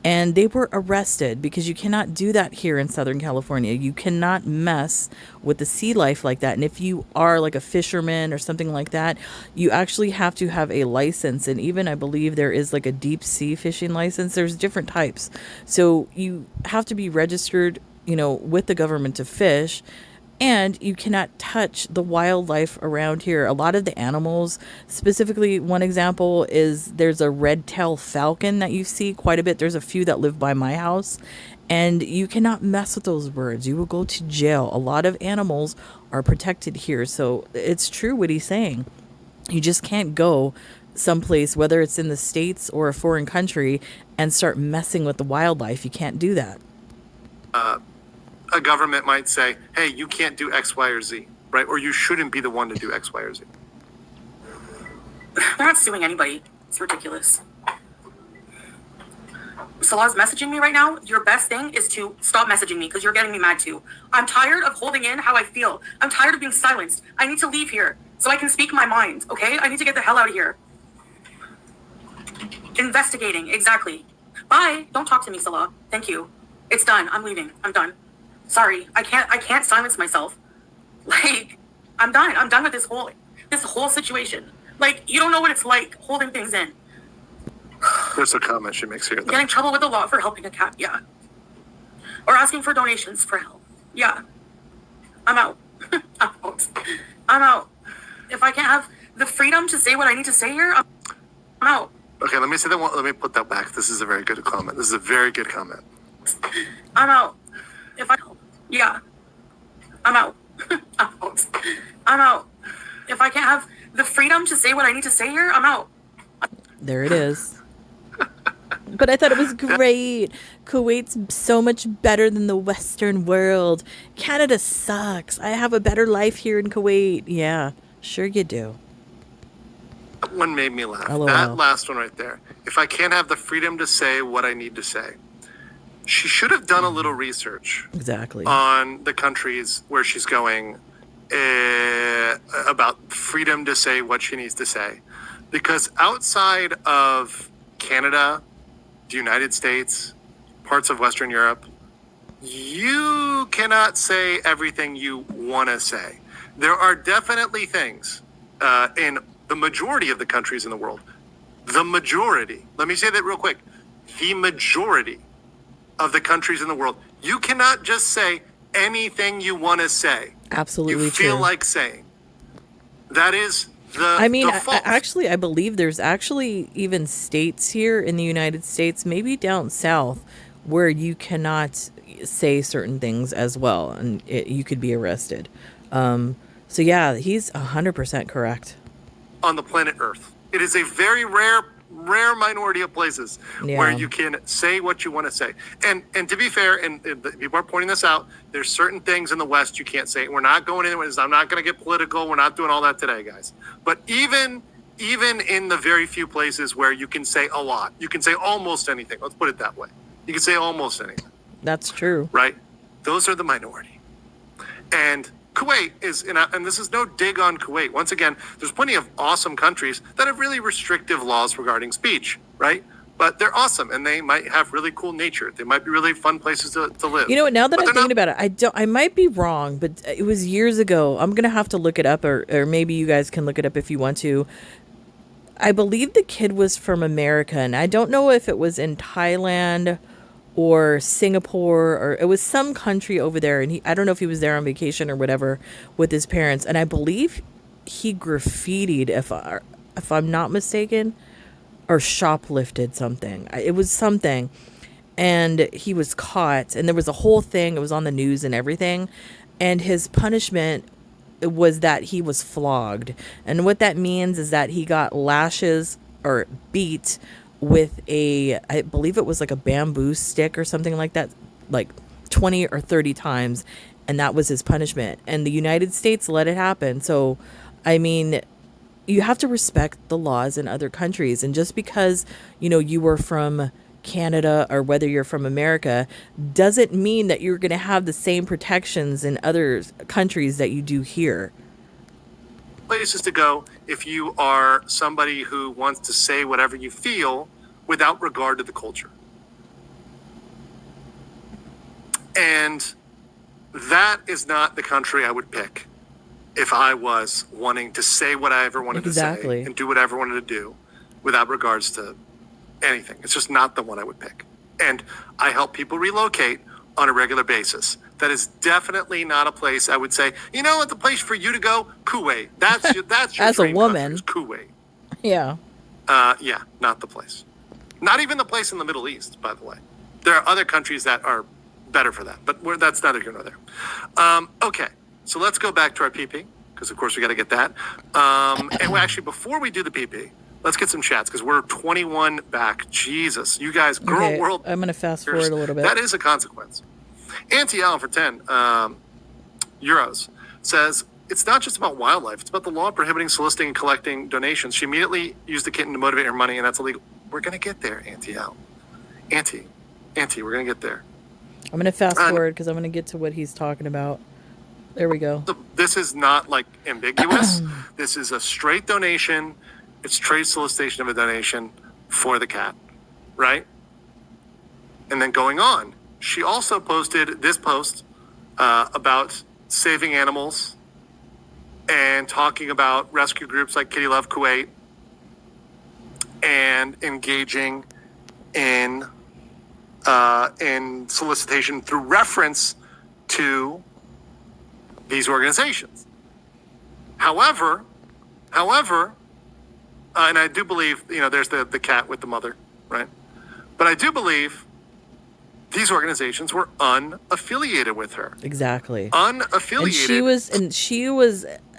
And they were arrested because you cannot do that here in Southern California. You cannot mess with the sea life like that. And if you are like a fisherman or something like that, you actually have to have a license. And even I believe there is like a deep sea fishing license. There's different types. So you have to be registered, with the government to fish. And you cannot touch the wildlife around here. A lot of the animals, specifically one example is there's a red-tailed falcon that you see quite a bit. There's a few that live by my house. And you cannot mess with those birds. You will go to jail. A lot of animals are protected here. So it's true what he's saying. You just can't go someplace, whether it's in the States or a foreign country, and start messing with the wildlife. You can't do that. A government might say, hey, you can't do X, Y, or Z, right? Or you shouldn't be the one to do X, Y, or Z. They're not suing anybody. It's ridiculous. Salah's messaging me right now. Your best thing is to stop messaging me because you're getting me mad too. I'm tired of holding in how I feel. I'm tired of being silenced. I need to leave here so I can speak my mind, okay? I need to get the hell out of here. Investigating, exactly. Bye. Don't talk to me, Salah. Thank you. It's done. I'm leaving. I'm done. Sorry, I can't silence myself. Like, I'm done. I'm done with this whole situation. Like, you don't know what it's like holding things in. There's a comment she makes here. Though. Getting in trouble with the law for helping a cat, yeah. Or asking for donations for help. Yeah. I'm out. I'm out. If I can't have the freedom to say what I need to say here, I'm out. Okay, let me say that one. Let me put that back. This is a very good comment. This is a very good comment. I'm out. Yeah. I'm out. I'm out. I'm out. If I can't have the freedom to say what I need to say here, I'm out. There it is. But I thought it was great. Kuwait's so much better than the Western world. Canada sucks. I have a better life here in Kuwait. Yeah, sure you do. That one made me laugh. LOL. That last one right there. If I can't have the freedom to say what I need to say. She should have done a little research. Exactly. On the countries where she's going about freedom to say what she needs to say. Because outside of Canada, the United States, parts of Western Europe, you cannot say everything you want to say. There are definitely things in the majority of the countries in the world. The majority. Let me say that real quick. The majority of the countries in the world. You cannot just say anything you want to say. Absolutely you feel true. like saying. That is the default. I believe there's actually even states here in the United States, maybe down south, where you cannot say certain things as well, and you could be arrested. So yeah, he's 100% correct. On the planet Earth. It is a very rare minority of places where you can say what you want to say. And to be fair, and people are pointing this out, there's certain things in the West you can't say. We're not going anywhere. I'm not going to get political. We're not doing all that today, guys. But even in the very few places where you can say a lot, you can say almost anything. Let's put it that way. You can say almost anything. That's true. Right? Those are the minority. And Kuwait is, and this is no dig on Kuwait. Once again, there's plenty of awesome countries that have really restrictive laws regarding speech, right? But they're awesome, and they might have really cool nature. They might be really fun places to live. You know what? Now that I'm thinking about it, I might be wrong, but it was years ago. I'm gonna have to look it up, or maybe you guys can look it up if you want to. I believe the kid was from America, and I don't know if it was in Thailand or Singapore, or it was some country over there, and I don't know if he was there on vacation or whatever with his parents, and I believe he graffitied, if I'm not mistaken, or shoplifted something. It was something, and he was caught, and there was a whole thing. It was on the news and everything, and his punishment was that he was flogged, and what that means is that he got lashes or beat with I believe it was like a bamboo stick or something like that, like 20 or 30 times. And that was his punishment. And the United States let it happen. So, I mean, you have to respect the laws in other countries. And just because, you were from Canada or whether you're from America doesn't mean that you're going to have the same protections in other countries that you do here. Places to go if you are somebody who wants to say whatever you feel without regard to the culture. And that is not the country I would pick if I was wanting to say what I ever wanted to say and do whatever I wanted to do without regards to anything. It's just not the one I would pick. And I help people relocate on a regular basis. That is definitely not a place I would say, you know what, the place for you to go, Kuwait. That's your As a dream woman, country, Kuwait. Yeah. Yeah, not the place. Not even the place in the Middle East, by the way. There are other countries that are better for that, but that's neither here nor there. Okay, so let's go back to our PP, because of course we got to get that. And actually, before we do the PP, let's get some chats, because we're 21 back. Jesus, you guys, girl Okay, world. I'm going to fast forward a little bit. That is a consequence. Auntie Al for 10 euros says, it's not just about wildlife. It's about the law prohibiting soliciting and collecting donations. She immediately used the kitten to motivate her money, and that's illegal. We're going to get there, Auntie Al. Auntie, we're going to get there. I'm going to fast forward because I'm going to get to what he's talking about. There we go. This is not like ambiguous. This is a straight donation. It's trade solicitation of a donation for the cat, right? And then going on, she also posted this post about saving animals and talking about rescue groups like Kitty Love Kuwait and engaging in solicitation through reference to these organizations. However, and I do believe, there's the cat with the mother, right? But I do believe these organizations were unaffiliated with her. Exactly. Unaffiliated.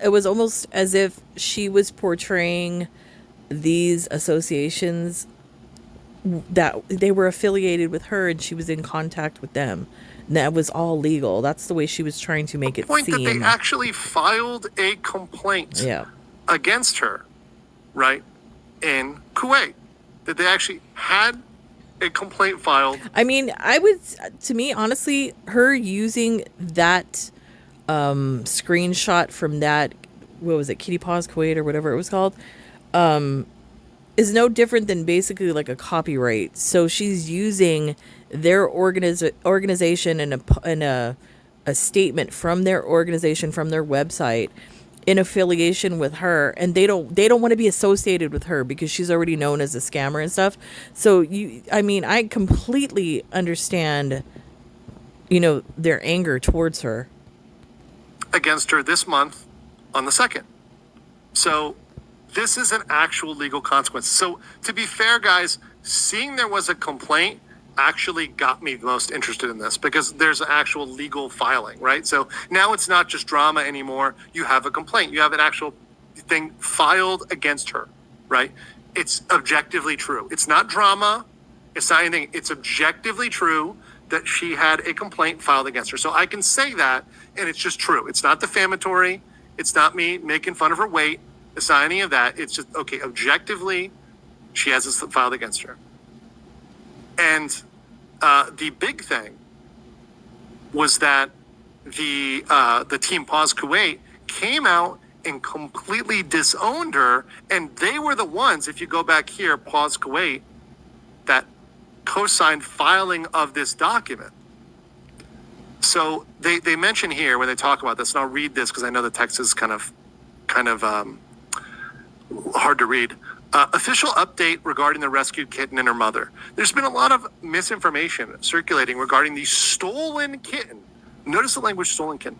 It was almost as if she was portraying these associations that they were affiliated with her and she was in contact with them. And that was all legal. That's the way she was trying to make it seem. That they actually filed a complaint against her, right, in Kuwait. That they actually had a complaint filed. I mean, to me, honestly, her using that screenshot from that, what was it, Kitty Paws Kuwait or whatever it was called, is no different than basically like a copyright. So she's using their organization and a statement from their organization, from their website, in affiliation with her, and they don't want to be associated with her because she's already known as a scammer and stuff. So I completely understand, their anger towards her. Against her this month on the 2nd. So this is an actual legal consequence. So to be fair, guys, seeing there was a complaint actually got me most interested in this because there's an actual legal filing, right? So now it's not just drama anymore. You have a complaint. You have an actual thing filed against her, right? It's objectively true. It's not drama. It's not anything. It's objectively true that she had a complaint filed against her. So I can say that, and it's just true. It's not defamatory. It's not me making fun of her weight. It's not any of that. It's just, okay, objectively, she has this filed against her. And the big thing was that the team Paws Kuwait came out and completely disowned her, and they were the ones, if you go back here, Paws Kuwait, that co-signed filing of this document. So they mention here when they talk about this, and I'll read this because I know the text is kind of hard to read. Official update regarding the rescued kitten and her mother. There's been a lot of misinformation circulating regarding the stolen kitten. Notice the language, stolen kitten.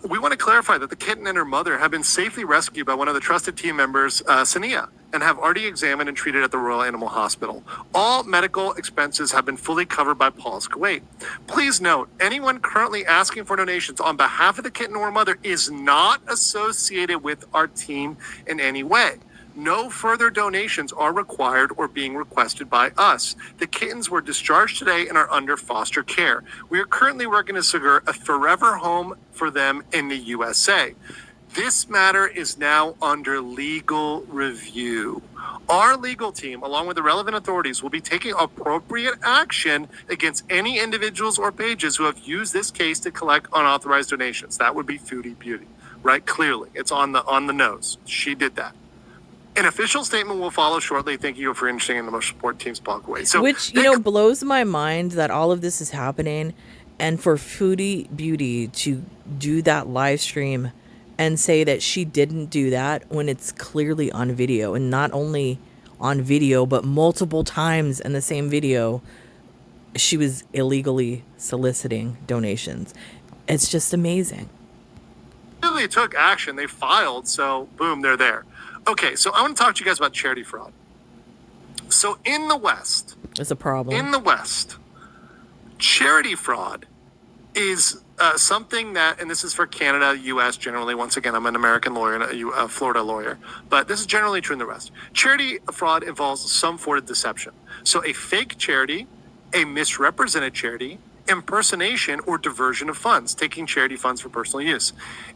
We want to clarify that the kitten and her mother have been safely rescued by one of the trusted team members, Sania, and have already examined and treated at the Royal Animal Hospital. All medical expenses have been fully covered by Paws Kuwait. Please note, anyone currently asking for donations on behalf of the kitten or her mother is not associated with our team in any way. No further donations are required or being requested by us. The kittens were discharged today and are under foster care. We are currently working to secure a forever home for them in the USA. This matter is now under legal review. Our legal team, along with the relevant authorities, will be taking appropriate action against any individuals or pages who have used this case to collect unauthorized donations. That would be Foodie Beauty, right? Clearly, it's on the nose. She did that. An official statement will follow shortly. Thank you for interesting in the most support team's blog away. So, which, blows my mind that all of this is happening, and for Foodie Beauty to do that live stream and say that she didn't do that when it's clearly on video, and not only on video, but multiple times in the same video, she was illegally soliciting donations. It's just amazing. They took action. They filed. So boom, they're there. Okay, so I want to talk to you guys about charity fraud. So in the West, it's a problem. In the West, charity fraud is something that, and this is for Canada, U.S. generally. Once again, I'm an American lawyer, a Florida lawyer, but this is generally true in the West. Charity fraud involves some form of deception. So a fake charity, a misrepresented charity, impersonation, or diversion of funds, taking charity funds for personal use.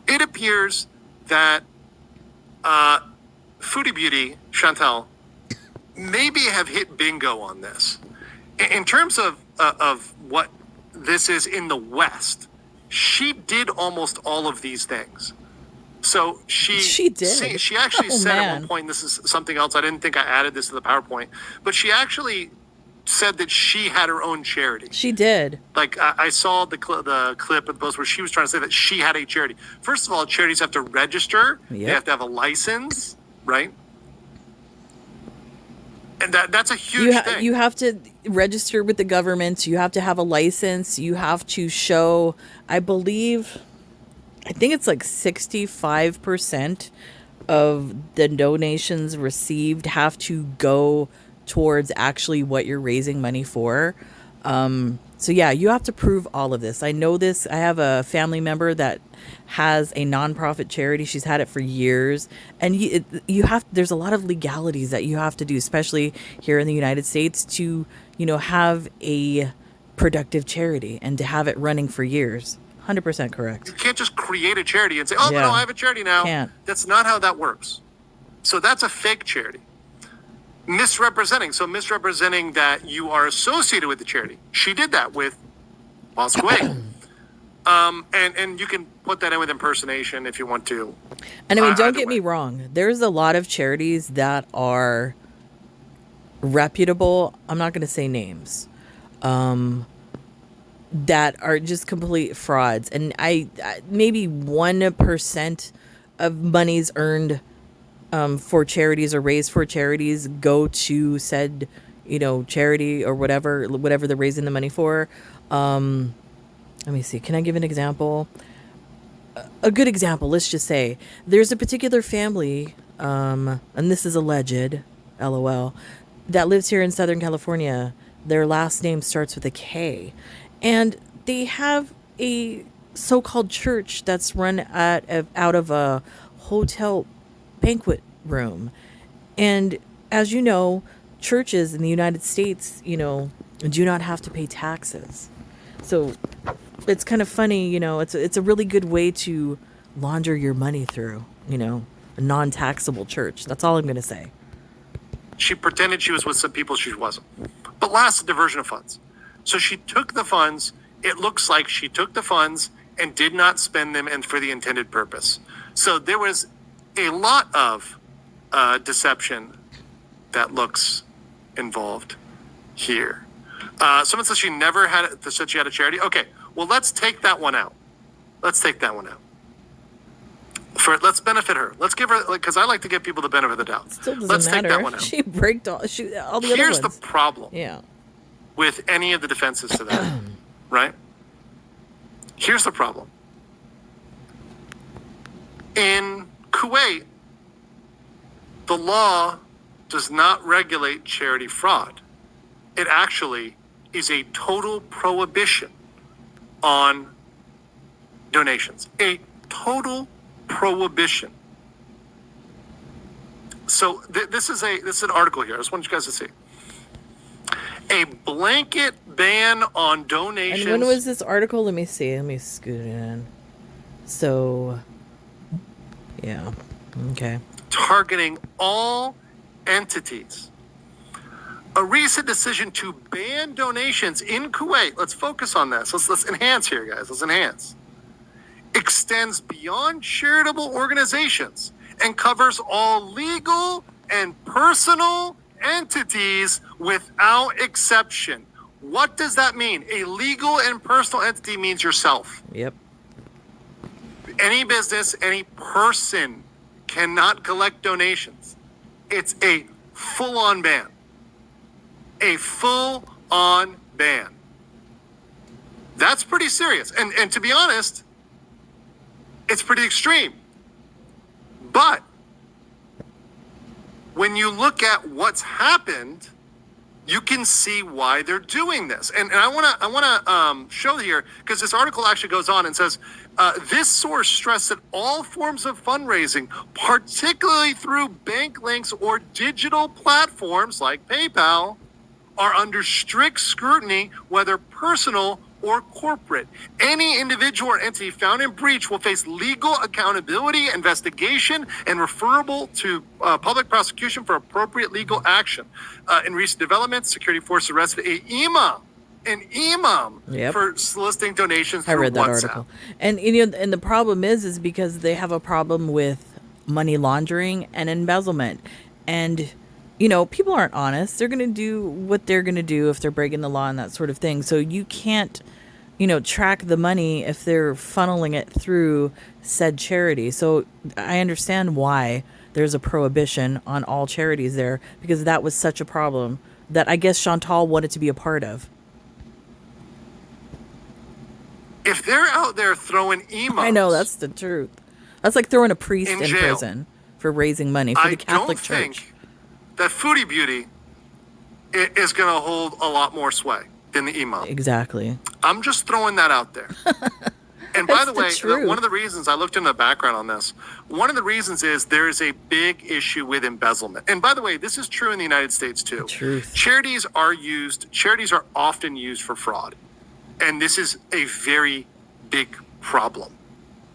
It appears that Foodie Beauty, Chantal, maybe have hit bingo on this. In terms of what this is in the West, she did almost all of these things. So she did. She actually said at one point, this is something else, I didn't think I added this to the PowerPoint, but she actually said that she had her own charity. She did. Like I saw the clip of the post where she was trying to say that she had a charity. First of all, charities have to register. Yep. They have to have a license, right? And that's a huge thing. You have to register with the government. You have to have a license. You have to show, I think it's like 65% of the donations received have to go towards actually what you're raising money for. So yeah, you have to prove all of this. I know this. I have a family member that has a nonprofit charity. She's had it for years, and there's a lot of legalities that you have to do, especially here in the United States, to have a productive charity and to have it running for years. 100% correct. You can't just create a charity and say, "Oh, no, I have a charity now." Can't. That's not how that works. So that's a fake charity. Misrepresenting that you are associated with the charity. She did that with Boss Kuwait. And you can put that in with impersonation if you want to. And I mean, don't get me wrong. There's a lot of charities that are reputable. I'm not going to say names. That are just complete frauds. And I maybe 1% of monies earned for charities or raised for charities go to said, charity or whatever they're raising the money for. Let me see. Can I give an example? A good example, let's just say there's a particular family, and this is alleged, LOL, that lives here in Southern California. Their last name starts with a K, and they have a so-called church that's run out of a hotel banquet room. And as you know, churches in the United States, do not have to pay taxes. So it's kind of funny, it's a really good way to launder your money through, a non-taxable church. That's all I'm going to say. She pretended she was with some people she wasn't. But last, diversion of funds. So she took the funds. It looks like she took the funds and did not spend them and for the intended purpose. So there was a lot of deception that looks involved here. Someone says she never said she had a charity. Okay, well, let's take that one out. Let's benefit her. Let's give her, because I like to give people the benefit of the doubt. Still doesn't let's matter. Take that one out. She breaked all the other ones. Here's the problem. Yeah. With any of the defenses to that, right? Here's the problem. In Kuwait, the law does not regulate charity fraud. It actually is a total prohibition on donations. A total prohibition. So this is an article here. I just want you guys to see a blanket ban on donations. And when was this article? Let me see. Let me scoot it in. So, yeah. Okay. Targeting all entities. A recent decision to ban donations in Kuwait. Let's focus on this. Let's enhance here, guys. Let's enhance. Extends beyond charitable organizations and covers all legal and personal entities without exception. What does that mean? A legal and personal entity means yourself. Yep. Any business, any person cannot collect donations. It's a full-on ban. A full-on ban. That's pretty serious. And to be honest, it's pretty extreme. But when you look at what's happened, you can see why they're doing this. And I want to show here, because this article actually goes on and says, this source stressed that all forms of fundraising, particularly through bank links or digital platforms like PayPal, are under strict scrutiny, whether personal or corporate. Any individual or entity found in breach will face legal accountability, investigation, and referable to public prosecution for appropriate legal action. In recent developments, security forces arrested an imam Yep. for soliciting donations I through read that WhatsApp. article. And and the problem is because they have a problem with money laundering and embezzlement. And people aren't honest. They're going to do what they're going to do if they're breaking the law and that sort of thing. So you can't, track the money if they're funneling it through said charity. So I understand why there's a prohibition on all charities there, because that was such a problem that I guess Chantal wanted to be a part of. If they're out there throwing imams, I know, that's the truth. That's like throwing a priest in jail. prison for raising money for the Catholic Church. I don't think that Foodie Beauty is going to hold a lot more sway than the imam. Exactly. I'm just throwing that out there. And by the way, That's the truth. one of the reasons I looked into the background on this, one of the reasons is there is a big issue with embezzlement. And by the way, this is true in the United States too. Truth. Charities are often used for fraud. And this is a very big problem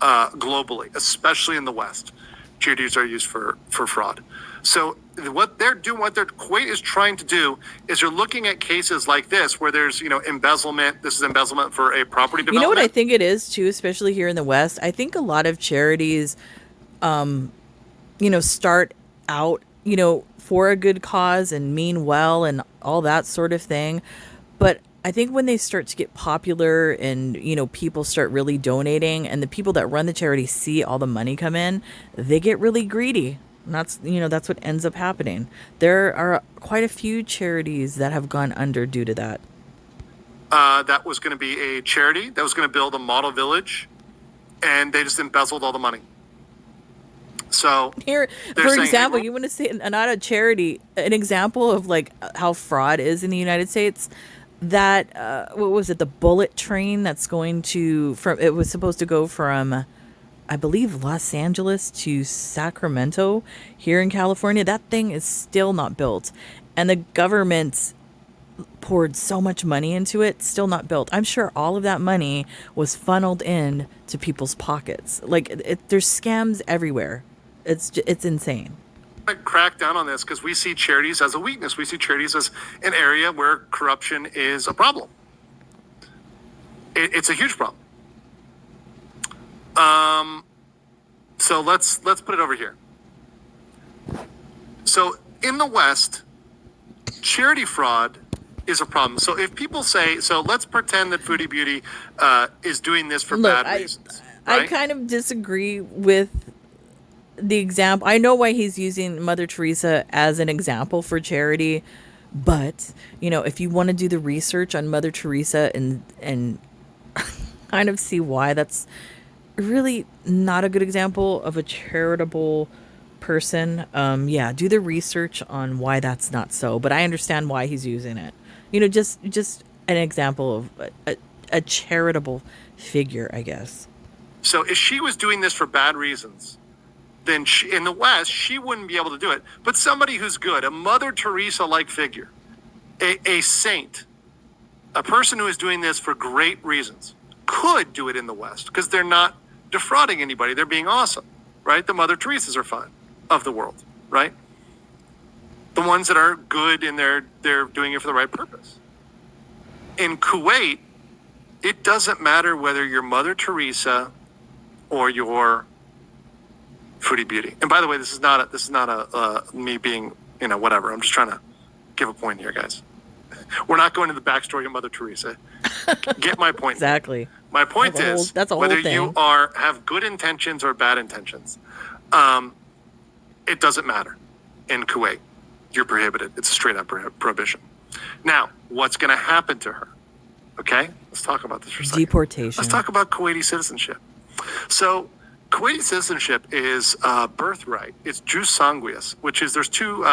globally, especially in the West. Charities are used for fraud. So what Kuwait is trying to do is they're looking at cases like this where there's, embezzlement. This is embezzlement for a property development. You know what I think it is too, especially here in the West? I think a lot of charities, start out, for a good cause and mean well and all that sort of thing. But I think when they start to get popular and, people start really donating and the people that run the charity see all the money come in, they get really greedy. And that's what ends up happening. There are quite a few charities that have gone under due to that. That was going to be a charity that was going to build a model village, and they just embezzled all the money. So Here, for example, you want to say not a charity, an example of like how fraud is in the United States. That what was it? The bullet train that's going it was supposed to go from, I believe, Los Angeles to Sacramento here in California. That thing is still not built. And the government poured so much money into it, still not built. I'm sure all of that money was funneled in to people's pockets. Like, there's scams everywhere. It's insane. Crack down on this because we see charities as a weakness. We see charities as an area where corruption is a problem. It's a huge problem. So let's put it over here. So in the West, charity fraud is a problem. So if people say, so let's pretend that Foodie Beauty is doing this for bad reasons. Right? I kind of disagree with the example. I know why he's using Mother Teresa as an example for charity, but if you want to do the research on Mother Teresa and kind of see why that's really not a good example of a charitable person, do the research on why that's not so. But I understand why he's using it. Just an example of a charitable figure, I guess. So if she was doing this for bad reasons, then in the West, she wouldn't be able to do it. But somebody who's good, a Mother Teresa-like figure, a saint, a person who is doing this for great reasons, could do it in the West because they're not defrauding anybody. They're being awesome, right? The Mother Teresas are fine of the world, right? The ones that are good and they're doing it for the right purpose. In Kuwait, it doesn't matter whether you're Mother Teresa or you're Foodie Beauty. And by the way, this is not a me being, whatever. I'm just trying to give a point here, guys. We're not going to the backstory of Mother Teresa. Get my point. Exactly. My point is that's a whole whether thing. you have good intentions or bad intentions, it doesn't matter. In Kuwait, you're prohibited. It's a straight up prohibition. Now, what's going to happen to her? Okay, let's talk about this for a second. Deportation. Let's talk about Kuwaiti citizenship. So, Kuwaiti citizenship is birthright. It's jus sanguinis, which is there's two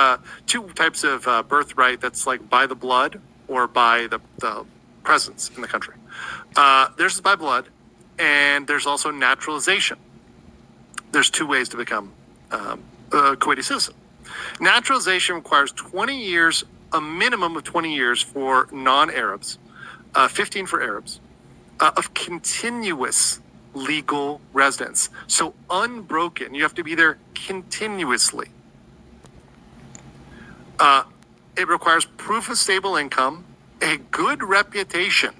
types of birthright. That's like by the blood or by the presence in the country. There's by blood, and there's also naturalization. There's two ways to become a Kuwaiti citizen. Naturalization requires 20 years, a minimum of 20 years for non-Arabs, 15 for Arabs, of continuous legal residence. So unbroken. You have to be there continuously. It requires proof of stable income, a good reputation,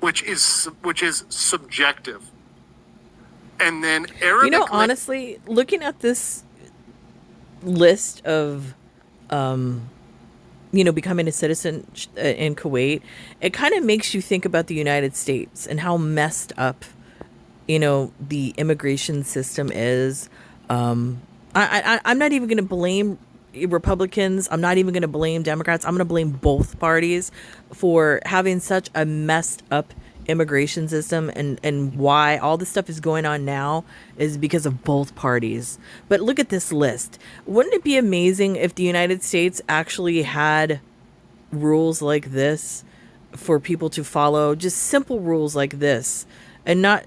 which is subjective. And then Arabic. Honestly, looking at this list of becoming a citizen in Kuwait, it kind of makes you think about the United States and how messed up the immigration system is. I'm not even going to blame Republicans. I'm not even going to blame Democrats. I'm going to blame both parties for having such a messed up immigration system, and why all this stuff is going on now is because of both parties. But look at this list. Wouldn't it be amazing if the United States actually had rules like this for people to follow, just simple rules like this, and not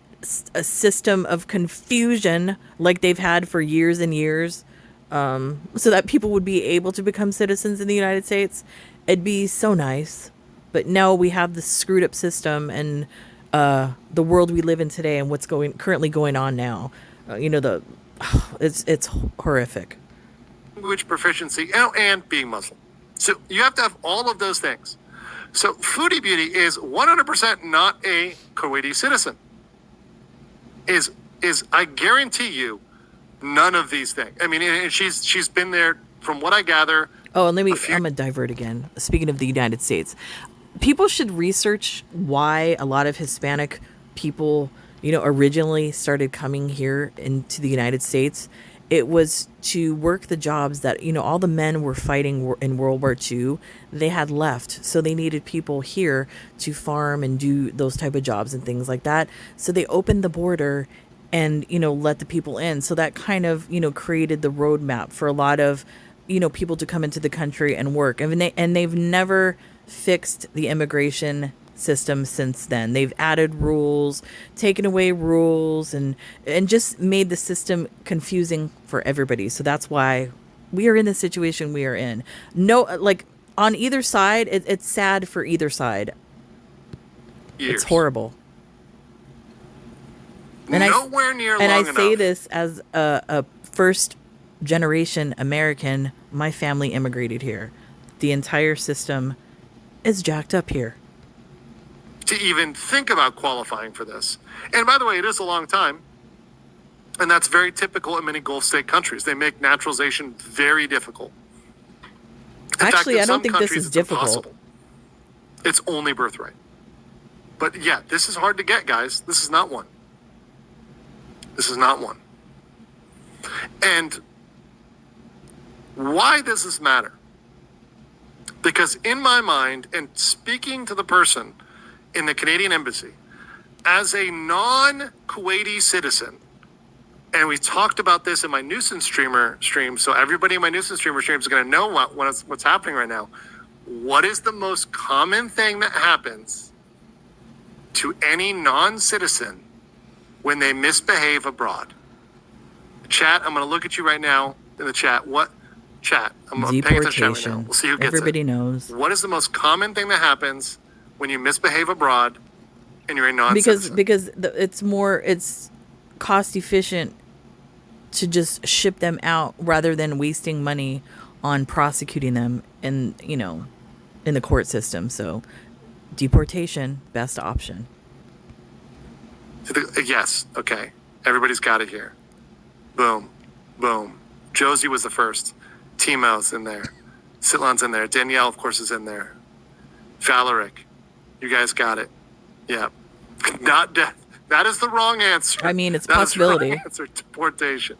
a system of confusion like they've had for years and years, so that people would be able to become citizens in the United States? It'd be so nice. But no, we have this screwed up system, and the world we live in today, and what's currently going on now. It's horrific. Language proficiency and being Muslim. So you have to have all of those things. So Foodie Beauty is 100% not a Kuwaiti citizen. Is I guarantee you, none of these things. I mean, and she's been there from what I gather. Oh, and I'm gonna divert again. Speaking of the United States, people should research why a lot of Hispanic people, originally started coming here into the United States. It was to work the jobs that, all the men were fighting in World War II. They had left. So they needed people here to farm and do those type of jobs and things like that. So they opened the border and, let the people in. So that kind of, created the roadmap for a lot of, people to come into the country and work. And they've never fixed the immigration system since then. They've added rules, taken away rules, and just made the system confusing for everybody. So that's why we are in the situation we are in. No, like on either side, it's sad for either side. Years. It's horrible. And Nowhere near long and I enough. say this as a first generation American. My family immigrated here. The entire system is jacked up here. To even think about qualifying for this. And by the way, it is a long time. And that's very typical in many Gulf state countries. They make naturalization very difficult. In Actually, fact, in I don't some think this countries, is it's difficult. impossible. It's only birthright. But yeah, this is hard to get, guys. This is not one. This is not one. And why does this matter? Because in my mind, and speaking to the person in the Canadian embassy, as a non-Kuwaiti citizen, and we talked about this in my nuisance stream, so everybody in my nuisance streamer stream is going to know what's happening right now. What is the most common thing that happens to any non-citizen when they misbehave abroad? Chat, I'm going to look at you right now in the chat. What chat? I'm paying attention to chat right now. Deportation. We'll see who gets Everybody it. knows. What is the most common thing that happens when you misbehave abroad and you're a non-citizen? Because it's cost efficient to just ship them out rather than wasting money on prosecuting them in the court system. So deportation, best option. Yes. Okay. Everybody's got it here. Boom. Boom. Josie was the first. Timo's in there. Sitlan's in there. Danielle, of course, is in there. Valeric. You guys got it. Yeah. Not death. That is the wrong answer. I mean, it's That is the possibility. wrong answer. Deportation.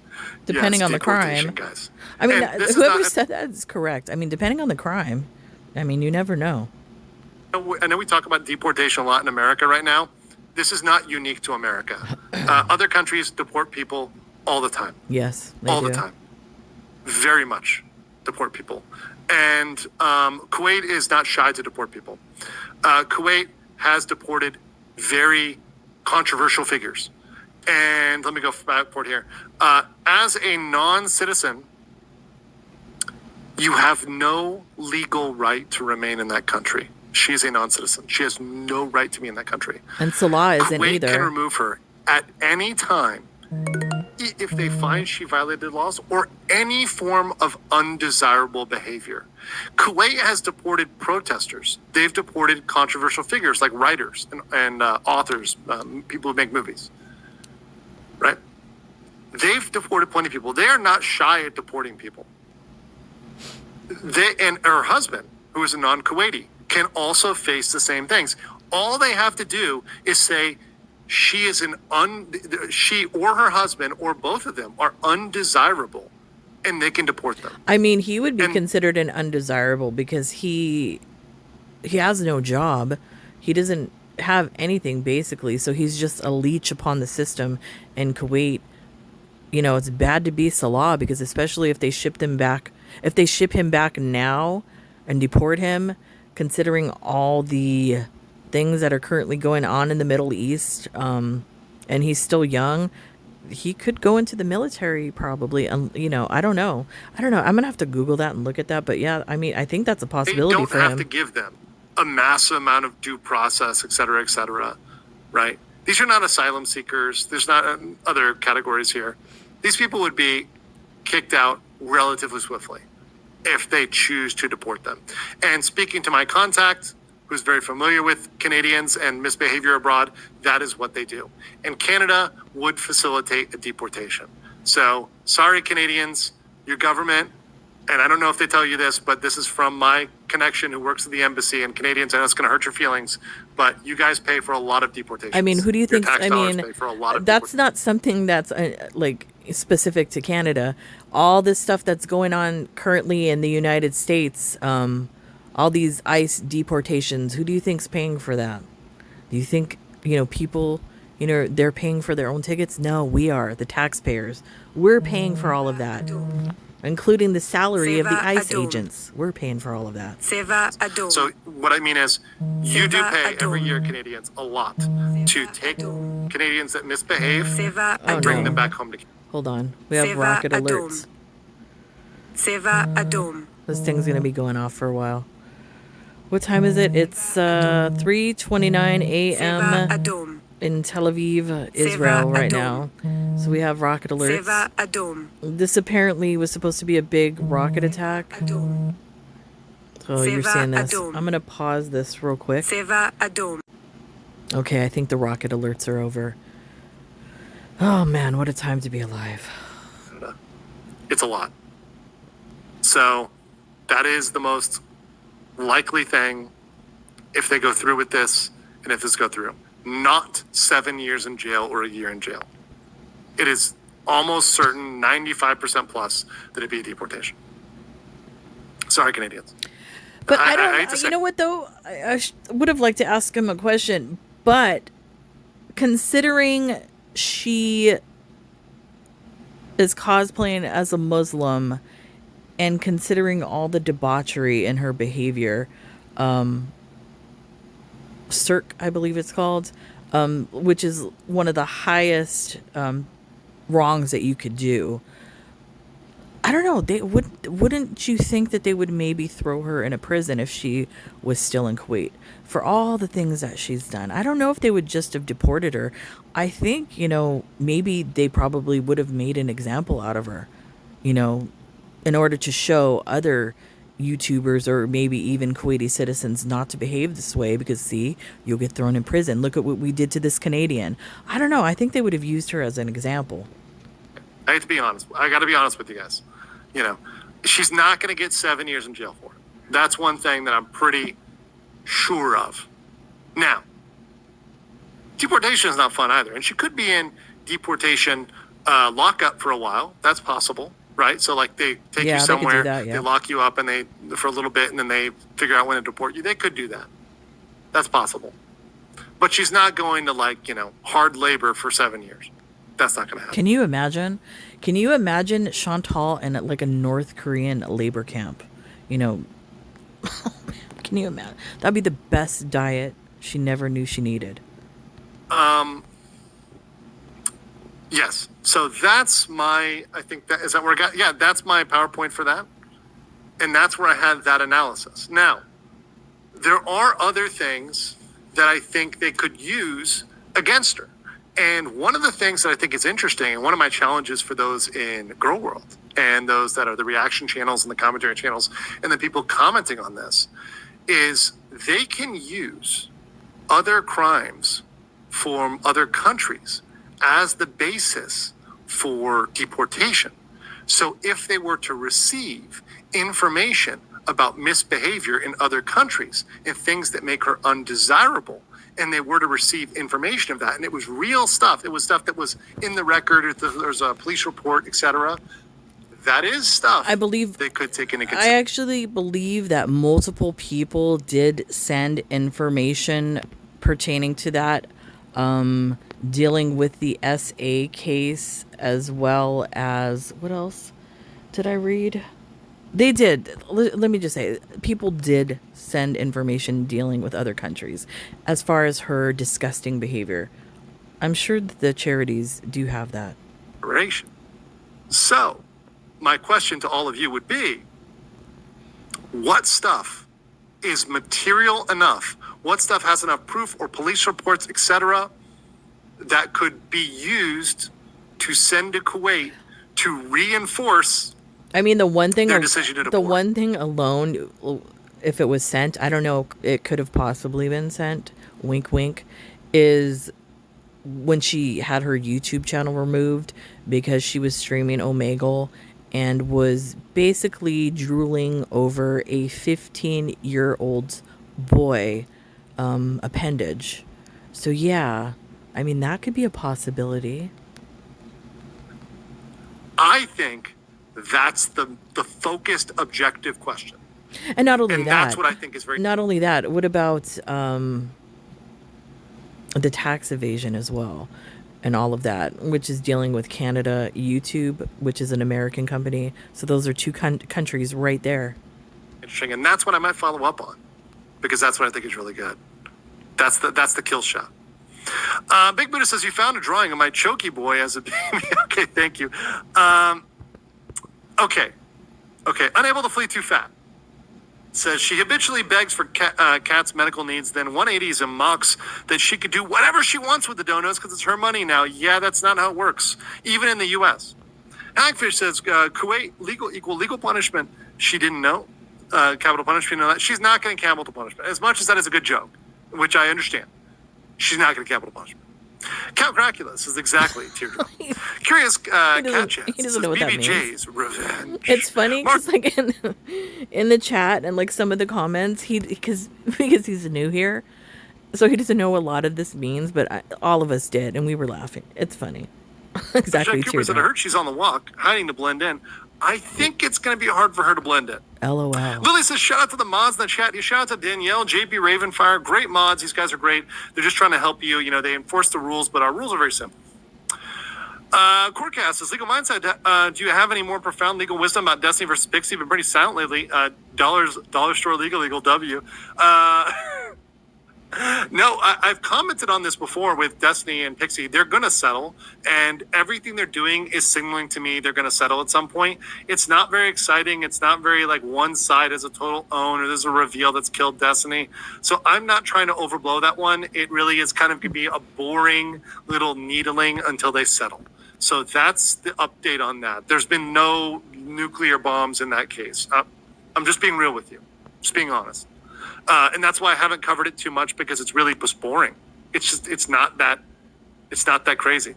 Depending Yes, on the deportation, crime. guys. I mean, And this is whoever not- said that is correct. I mean, depending on the crime. I mean, you never know. I know we talk about deportation a lot in America right now. This is not unique to America. Other countries deport people all the time. Yes, they All do. the time. Very much deport people. And Kuwait is not shy to deport people. Kuwait has deported very controversial figures. And let me go forward here. As a non-citizen, you have no legal right to remain in that country. She is a non-citizen. She has no right to be in that country. And Salah isn't Kuwait either. can remove her at any time if they find she violated laws or any form of undesirable behavior. Kuwait has deported protesters. They've deported controversial figures like writers and authors, people who make movies. Right? They've deported plenty of people. They are not shy at deporting people. And her husband, who is a non-Kuwaiti, can also face the same things. All they have to do is say she or her husband or both of them are undesirable, and they can deport them. I mean, he would be And- considered an undesirable because he has no job. He doesn't have anything basically, so he's just a leech upon the system in Kuwait. You know, it's bad to be Salah because especially if they ship him back now and deport him, considering all the things that are currently going on in the Middle East, and he's still young, he could go into the military probably. I don't know. I'm gonna have to Google that and look at that. But yeah, I mean, I think that's a They possibility don't for have him. to give them a massive amount of due process, et cetera, right? These are not asylum seekers. There's not other categories here. These people would be kicked out relatively swiftly if they choose to deport them. And speaking to my contact, who's very familiar with Canadians and misbehavior abroad, that is what they do. And Canada would facilitate a deportation. So sorry, Canadians, your government, and I don't know if they tell you this, but this is from my connection who works at the embassy, and Canadians, I know it's going to hurt your feelings, but you guys pay for a lot of deportations. I mean, who do you Your think? tax I dollars mean, pay for a lot of that's not something that's like specific to Canada. All this stuff that's going on currently in the United States, all these ICE deportations. Who do you think's paying for that? Do you think people? They're paying for their own tickets? No, we are the taxpayers. We're paying for all of that, including the salary of the ICE agents. We're paying for all of that. So what I mean is, you do pay every year, Canadians, a lot to take Canadians that misbehave and bring them back home to Canada. Hold on, we have rocket alerts. This thing's gonna be going off for a while. What time is it? It's 3:29 a.m. in Tel Aviv, Israel right now. So we have rocket alerts. This apparently was supposed to be a big rocket attack. So you're seeing this. I'm gonna pause this real quick. Okay, I think the rocket alerts are over. Oh man, what a time to be alive. It's a lot. So that is the most likely thing if they go through with this and if this go through. Not 7 years in jail or a year in jail. It is almost certain, 95% plus, that it'd be a deportation. Sorry, Canadians. But I hate don't. to say- You know what though? I would have liked to ask him a question, but considering she is cosplaying as a Muslim, and considering all the debauchery in her behavior, Cirque, I believe it's called, which is one of the highest wrongs that you could do. I don't know. Wouldn't you think that they would maybe throw her in a prison if she was still in Kuwait for all the things that she's done? I don't know if they would just have deported her. I think, maybe they probably would have made an example out of her, in order to show other YouTubers or maybe even Kuwaiti citizens not to behave this way, because see, you'll get thrown in prison. Look at what we did to this Canadian. I don't know. I think they would have used her as an example. I hate to be honest. I got to be honest with you guys. She's not going to get 7 years in jail for it. That's one thing that I'm pretty sure of. Now, deportation is not fun either. And she could be in deportation lockup for a while. That's possible, right? So like they take you somewhere, they lock you up and for a little bit, and then they figure out when to deport you. They could do that. That's possible. But she's not going to hard labor for 7 years. That's not going to happen. Can you imagine? Can you imagine Chantal in a North Korean labor camp? Can you imagine? That'd be the best diet she never knew she needed. Yes. So that's I think is that where I got, yeah, that's my PowerPoint for that. And that's where I had that analysis. Now, there are other things that I think they could use against her. And one of the things that I think is interesting, and one of my challenges for those in Girl World and those that are the reaction channels and the commentary channels and the people commenting on this, is they can use other crimes from other countries as the basis for deportation. So if they were to receive information about misbehavior in other countries and things that make her undesirable, and they were to receive information of that, and it was real stuff, it was stuff that was in the record, there's a police report, etc., that is stuff I believe they could take into consideration. I actually believe that multiple people did send information pertaining to that, dealing with the SA case, as well as, what else did I read? They did. Let me just say, people did send information dealing with other countries as far as her disgusting behavior. I'm sure that the charities do have that. So, my question to all of you would be, what stuff is material enough? What stuff has enough proof or police reports, etc., that could be used to send to Kuwait to reinforce I mean, the one thing alone, if it was sent, I don't know, it could have possibly been sent, wink, wink, is when she had her YouTube channel removed because she was streaming Omegle and was basically drooling over a 15-year-old boy appendage. So yeah, I mean, that could be a possibility. I think that's the focused, objective question. And not only and that, that's what I think is very. Not only that, what about the tax evasion as well, and all of that, which is dealing with Canada YouTube, which is an American company. So those are two countries right there. Interesting, and that's what I might follow up on, because that's what I think is really good. That's the kill shot. Big Buddha says, you found a drawing of my Choki boy as a baby. Okay, thank you. Okay. Unable to flee too fat. Says she habitually begs for Kat's medical needs, then 180s and mocks that she could do whatever she wants with the donuts because it's her money now. Yeah, that's not how it works, even in the U.S. Hagfish says Kuwait legal punishment. She didn't know. Capital punishment. Know that. She's not getting capital punishment. As much as that is a good joke, which I understand, she's not getting capital punishment. Count Dracula says exactly teardrop. Curious cat chat. He doesn't know what that means. BBJ's revenge. It's funny because in the chat and some of the comments, because he's new here, so he doesn't know what a lot of this means. But all of us did, and we were laughing. It's funny. Exactly. Cooper said, I heard she's on the walk, hiding to blend in. I think it's going to be hard for her to blend in. LOL. Lily says, shout out to the mods in the chat. Shout out to Danielle, JP Ravenfire. Great mods. These guys are great. They're just trying to help you. They enforce the rules, but our rules are very simple. Courtcast says, Legal Mindset, do you have any more profound legal wisdom about Destiny versus Pixie? Been pretty silent lately. Dollar Store Legal W. No, I've commented on this before with Destiny and Pixie. They're going to settle, and everything they're doing is signaling to me they're going to settle at some point. It's not very exciting. It's not very like one side is a total own or there's a reveal that's killed Destiny. So I'm not trying to overblow that one. It really is kind of going to be a boring little needling until they settle. So that's the update on that. There's been no nuclear bombs in that case. I'm just being real with you, just being honest. And that's why I haven't covered it too much, because it's really just boring. It's not that crazy.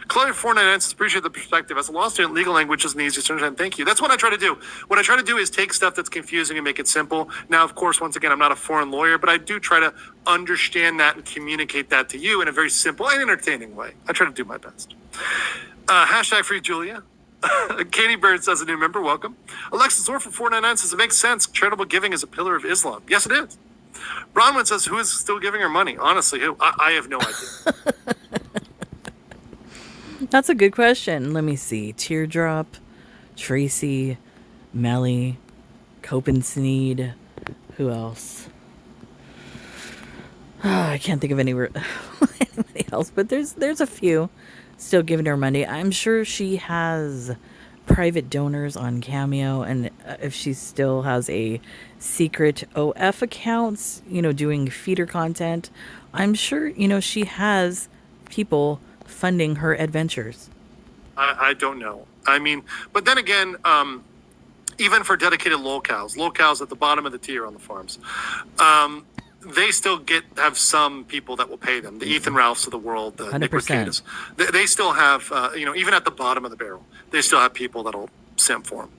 Chloe 499 says, appreciate the perspective. As a law student, legal language isn't easy to understand. Thank you. That's what I try to do. What I try to do is take stuff that's confusing and make it simple. Now, of course, once again, I'm not a foreign lawyer, but I do try to understand that and communicate that to you in a very simple and entertaining way. I try to do my best. Hashtag free Julia. Katie Bird says, a new member, welcome. Alexis Orr for 499 says, it makes sense. Charitable giving is a pillar of Islam. Yes, it is. Bronwyn says, who is still giving her money? Honestly, who? I have no idea. That's a good question. Let me see. Teardrop, Tracy, Melly, Copen-Sneed. Who else? I can't think of anybody else, but there's a few still giving her money. I'm sure she has private donors on Cameo, and if she still has a secret OF accounts, doing feeder content, I'm sure, she has people funding her adventures. I don't know. I mean, but then again, even for dedicated locals at the bottom of the tier on the farms, they still have some people that will pay them. The Ethan Ralphs of the world, the Nick 100%. Ricadas. They still have, even at the bottom of the barrel, they still have people that'll simp for them.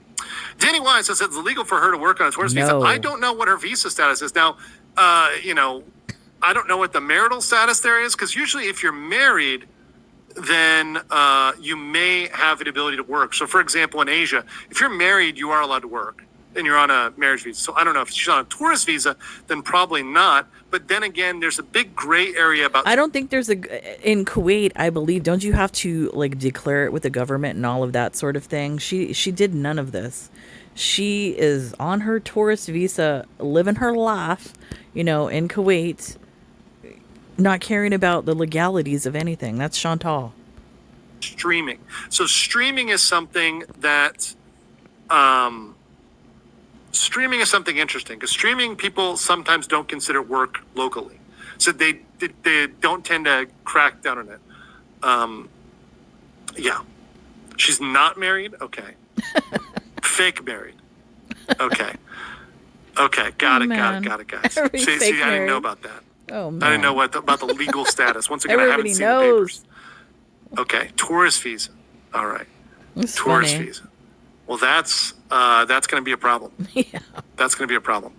Danny Wise says it's illegal for her to work on a tourist visa. I don't know what her visa status is. Now, I don't know what the marital status there is, because usually if you're married, then you may have the ability to work. So, for example, in Asia, if you're married, you are allowed to work, and you're on a marriage visa. So I don't know if she's on a tourist visa, then probably not. But then again, there's a big gray area about. I don't think there's in Kuwait, I believe. Don't you have to declare it with the government and all of that sort of thing? She did none of this. She is on her tourist visa, living her life, in Kuwait, not caring about the legalities of anything. That's Chantal. Streaming. So streaming is something that. Streaming is something interesting, because streaming people sometimes don't consider work locally, so they don't tend to crack down on it. Yeah, she's not married. Okay, fake married. Okay, got it, guys. See, I didn't know about that. Oh man, I didn't know about the legal status. Once again, everybody I haven't seen knows. the papers. Okay, tourist visa. All right, It's tourist funny. visa. Well, that's going to be a problem. Yeah, That's going to be a problem.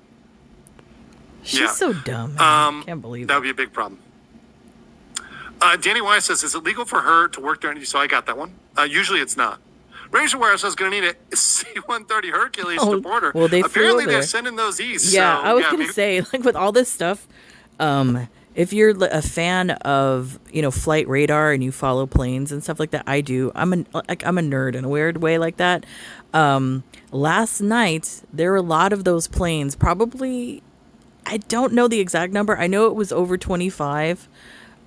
she's so dumb. Man. Can't believe That it. would be a big problem. Danny Wise says, is it legal for her to work there? So I got that one. Usually it's not. Razorware says going to need a C-130 Hercules to the border. Well, they flew Apparently over they're there. sending those east. Yeah, so, I was yeah, gonna maybe- say, with all this stuff, if you're a fan of flight radar and you follow planes and stuff like that, I do. I'm a nerd in a weird way like that. Last night there were a lot of those planes. Probably, I don't know the exact number. I know it was over 25.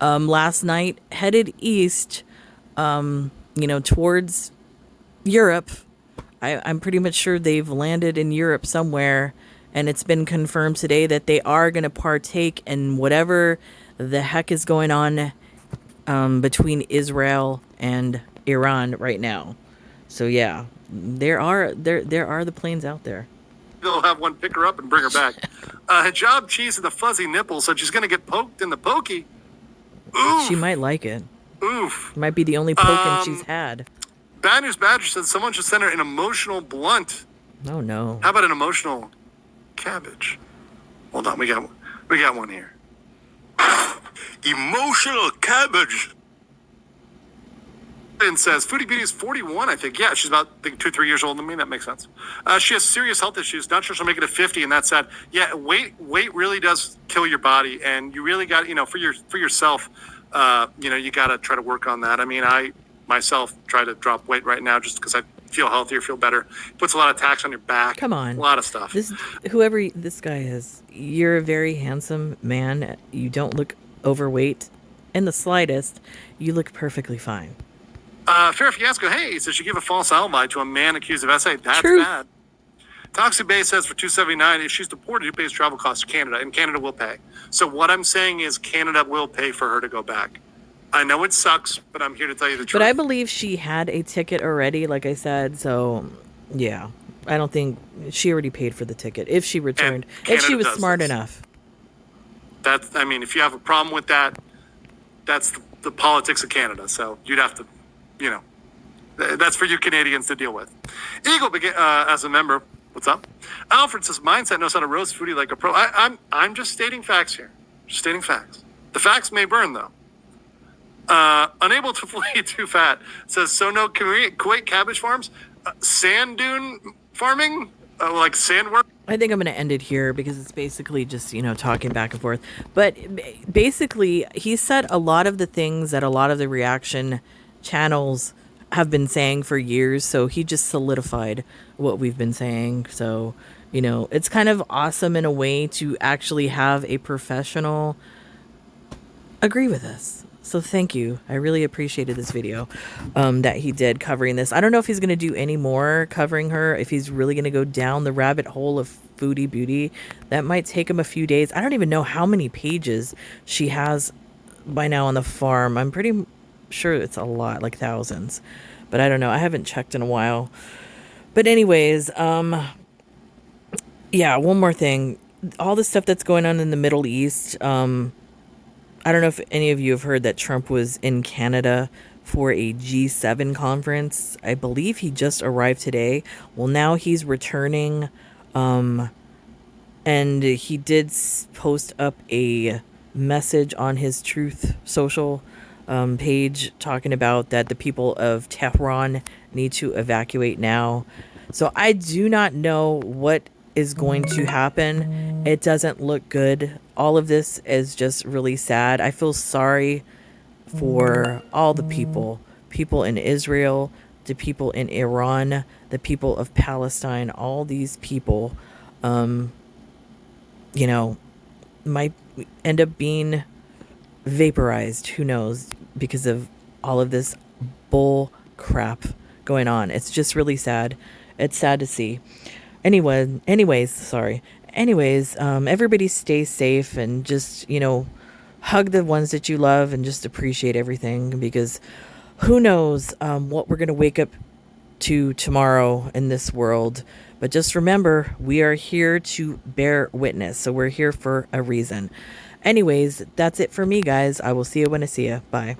Last night headed east, towards Europe. I'm pretty much sure they've landed in Europe somewhere, and it's been confirmed today that they are going to partake in whatever the heck is going on between Israel and Iran right now. So yeah, there are the planes out there. They'll have one pick her up and bring her back. Hijab Cheese and the fuzzy nipples said she's going to get poked in the pokey. Oof. She might like it. Oof. Might be the only poking she's had. Bad News Badger said someone should send her an emotional blunt. Oh no. How about an emotional cabbage? Hold on, we got one here. Emotional cabbage. And says Foodie Beauty is 41, I think. Yeah, she's about 2-3 years older than me. That makes sense. She has serious health issues. Not sure she'll make it to 50, and that's sad. Yeah, weight really does kill your body, and you really got for yourself. You got to try to work on that. I mean, I myself try to drop weight right now just because feel healthier, feel better. Puts a lot of tax on your back. Come on. A lot of stuff. Whoever this guy is, you're a very handsome man. You don't look overweight in the slightest. You look perfectly fine. Fair Fiasco, hey, so she give a false alibi to a man accused of SA. That's Truth. bad. Toxic Bay says for $279, if she's deported, who pays travel costs to Canada? And Canada will pay. So what I'm saying is Canada will pay for her to go back. I know it sucks, but I'm here to tell you the truth. But I believe she had a ticket already, like I said. So, yeah. I don't think she already paid for the ticket if she returned. If she was smart enough. That's, I mean, if you have a problem with that, that's the politics of Canada. So you'd have to, you know, that's for you Canadians to deal with. Eagle, as a member, what's up? Alfred says, mindset knows how to roast Foodie like a pro. I'm just stating facts here. Just stating facts. The facts may burn, though. Unable to flee too fat says, so no Kuwait cabbage farms? Sand dune farming? Like sandworm? I think I'm going to end it here because it's basically just, you know, talking back and forth. But basically, he said a lot of the things that a lot of the reaction channels have been saying for years. So he just solidified what we've been saying. So, you know, it's kind of awesome in a way to actually have a professional agree with us. So thank you. I really appreciated this video that he did covering this. I don't know if he's going to do any more covering her, if he's really going to go down the rabbit hole of Foodie Beauty. That might take him a few days. I don't even know how many pages she has by now on the farm. I'm pretty sure it's a lot, like thousands. But I don't know. I haven't checked in a while. But anyways, yeah, one more thing. All the stuff that's going on in the Middle East, I don't know if any of you have heard that Trump was in Canada for a G7 conference. I believe he just arrived today. Well, now he's returning. And he did post up a message on his Truth Social page talking about that the people of Tehran need to evacuate now. So I do not know what is going to happen. It doesn't look good. All of this is just really sad. I feel sorry for all the people in Israel, the people in Iran, the people of Palestine, all these people, you know, might end up being vaporized. Who knows? Because of all of this bull crap going on. It's just really sad. It's sad to see. Anyways, everybody stay safe and just, you know, hug the ones that you love and just appreciate everything, because who knows what we're going to wake up to tomorrow in this world. But just remember, we are here to bear witness. So we're here for a reason. Anyways, that's it for me, guys. I will see you when I see you. Bye.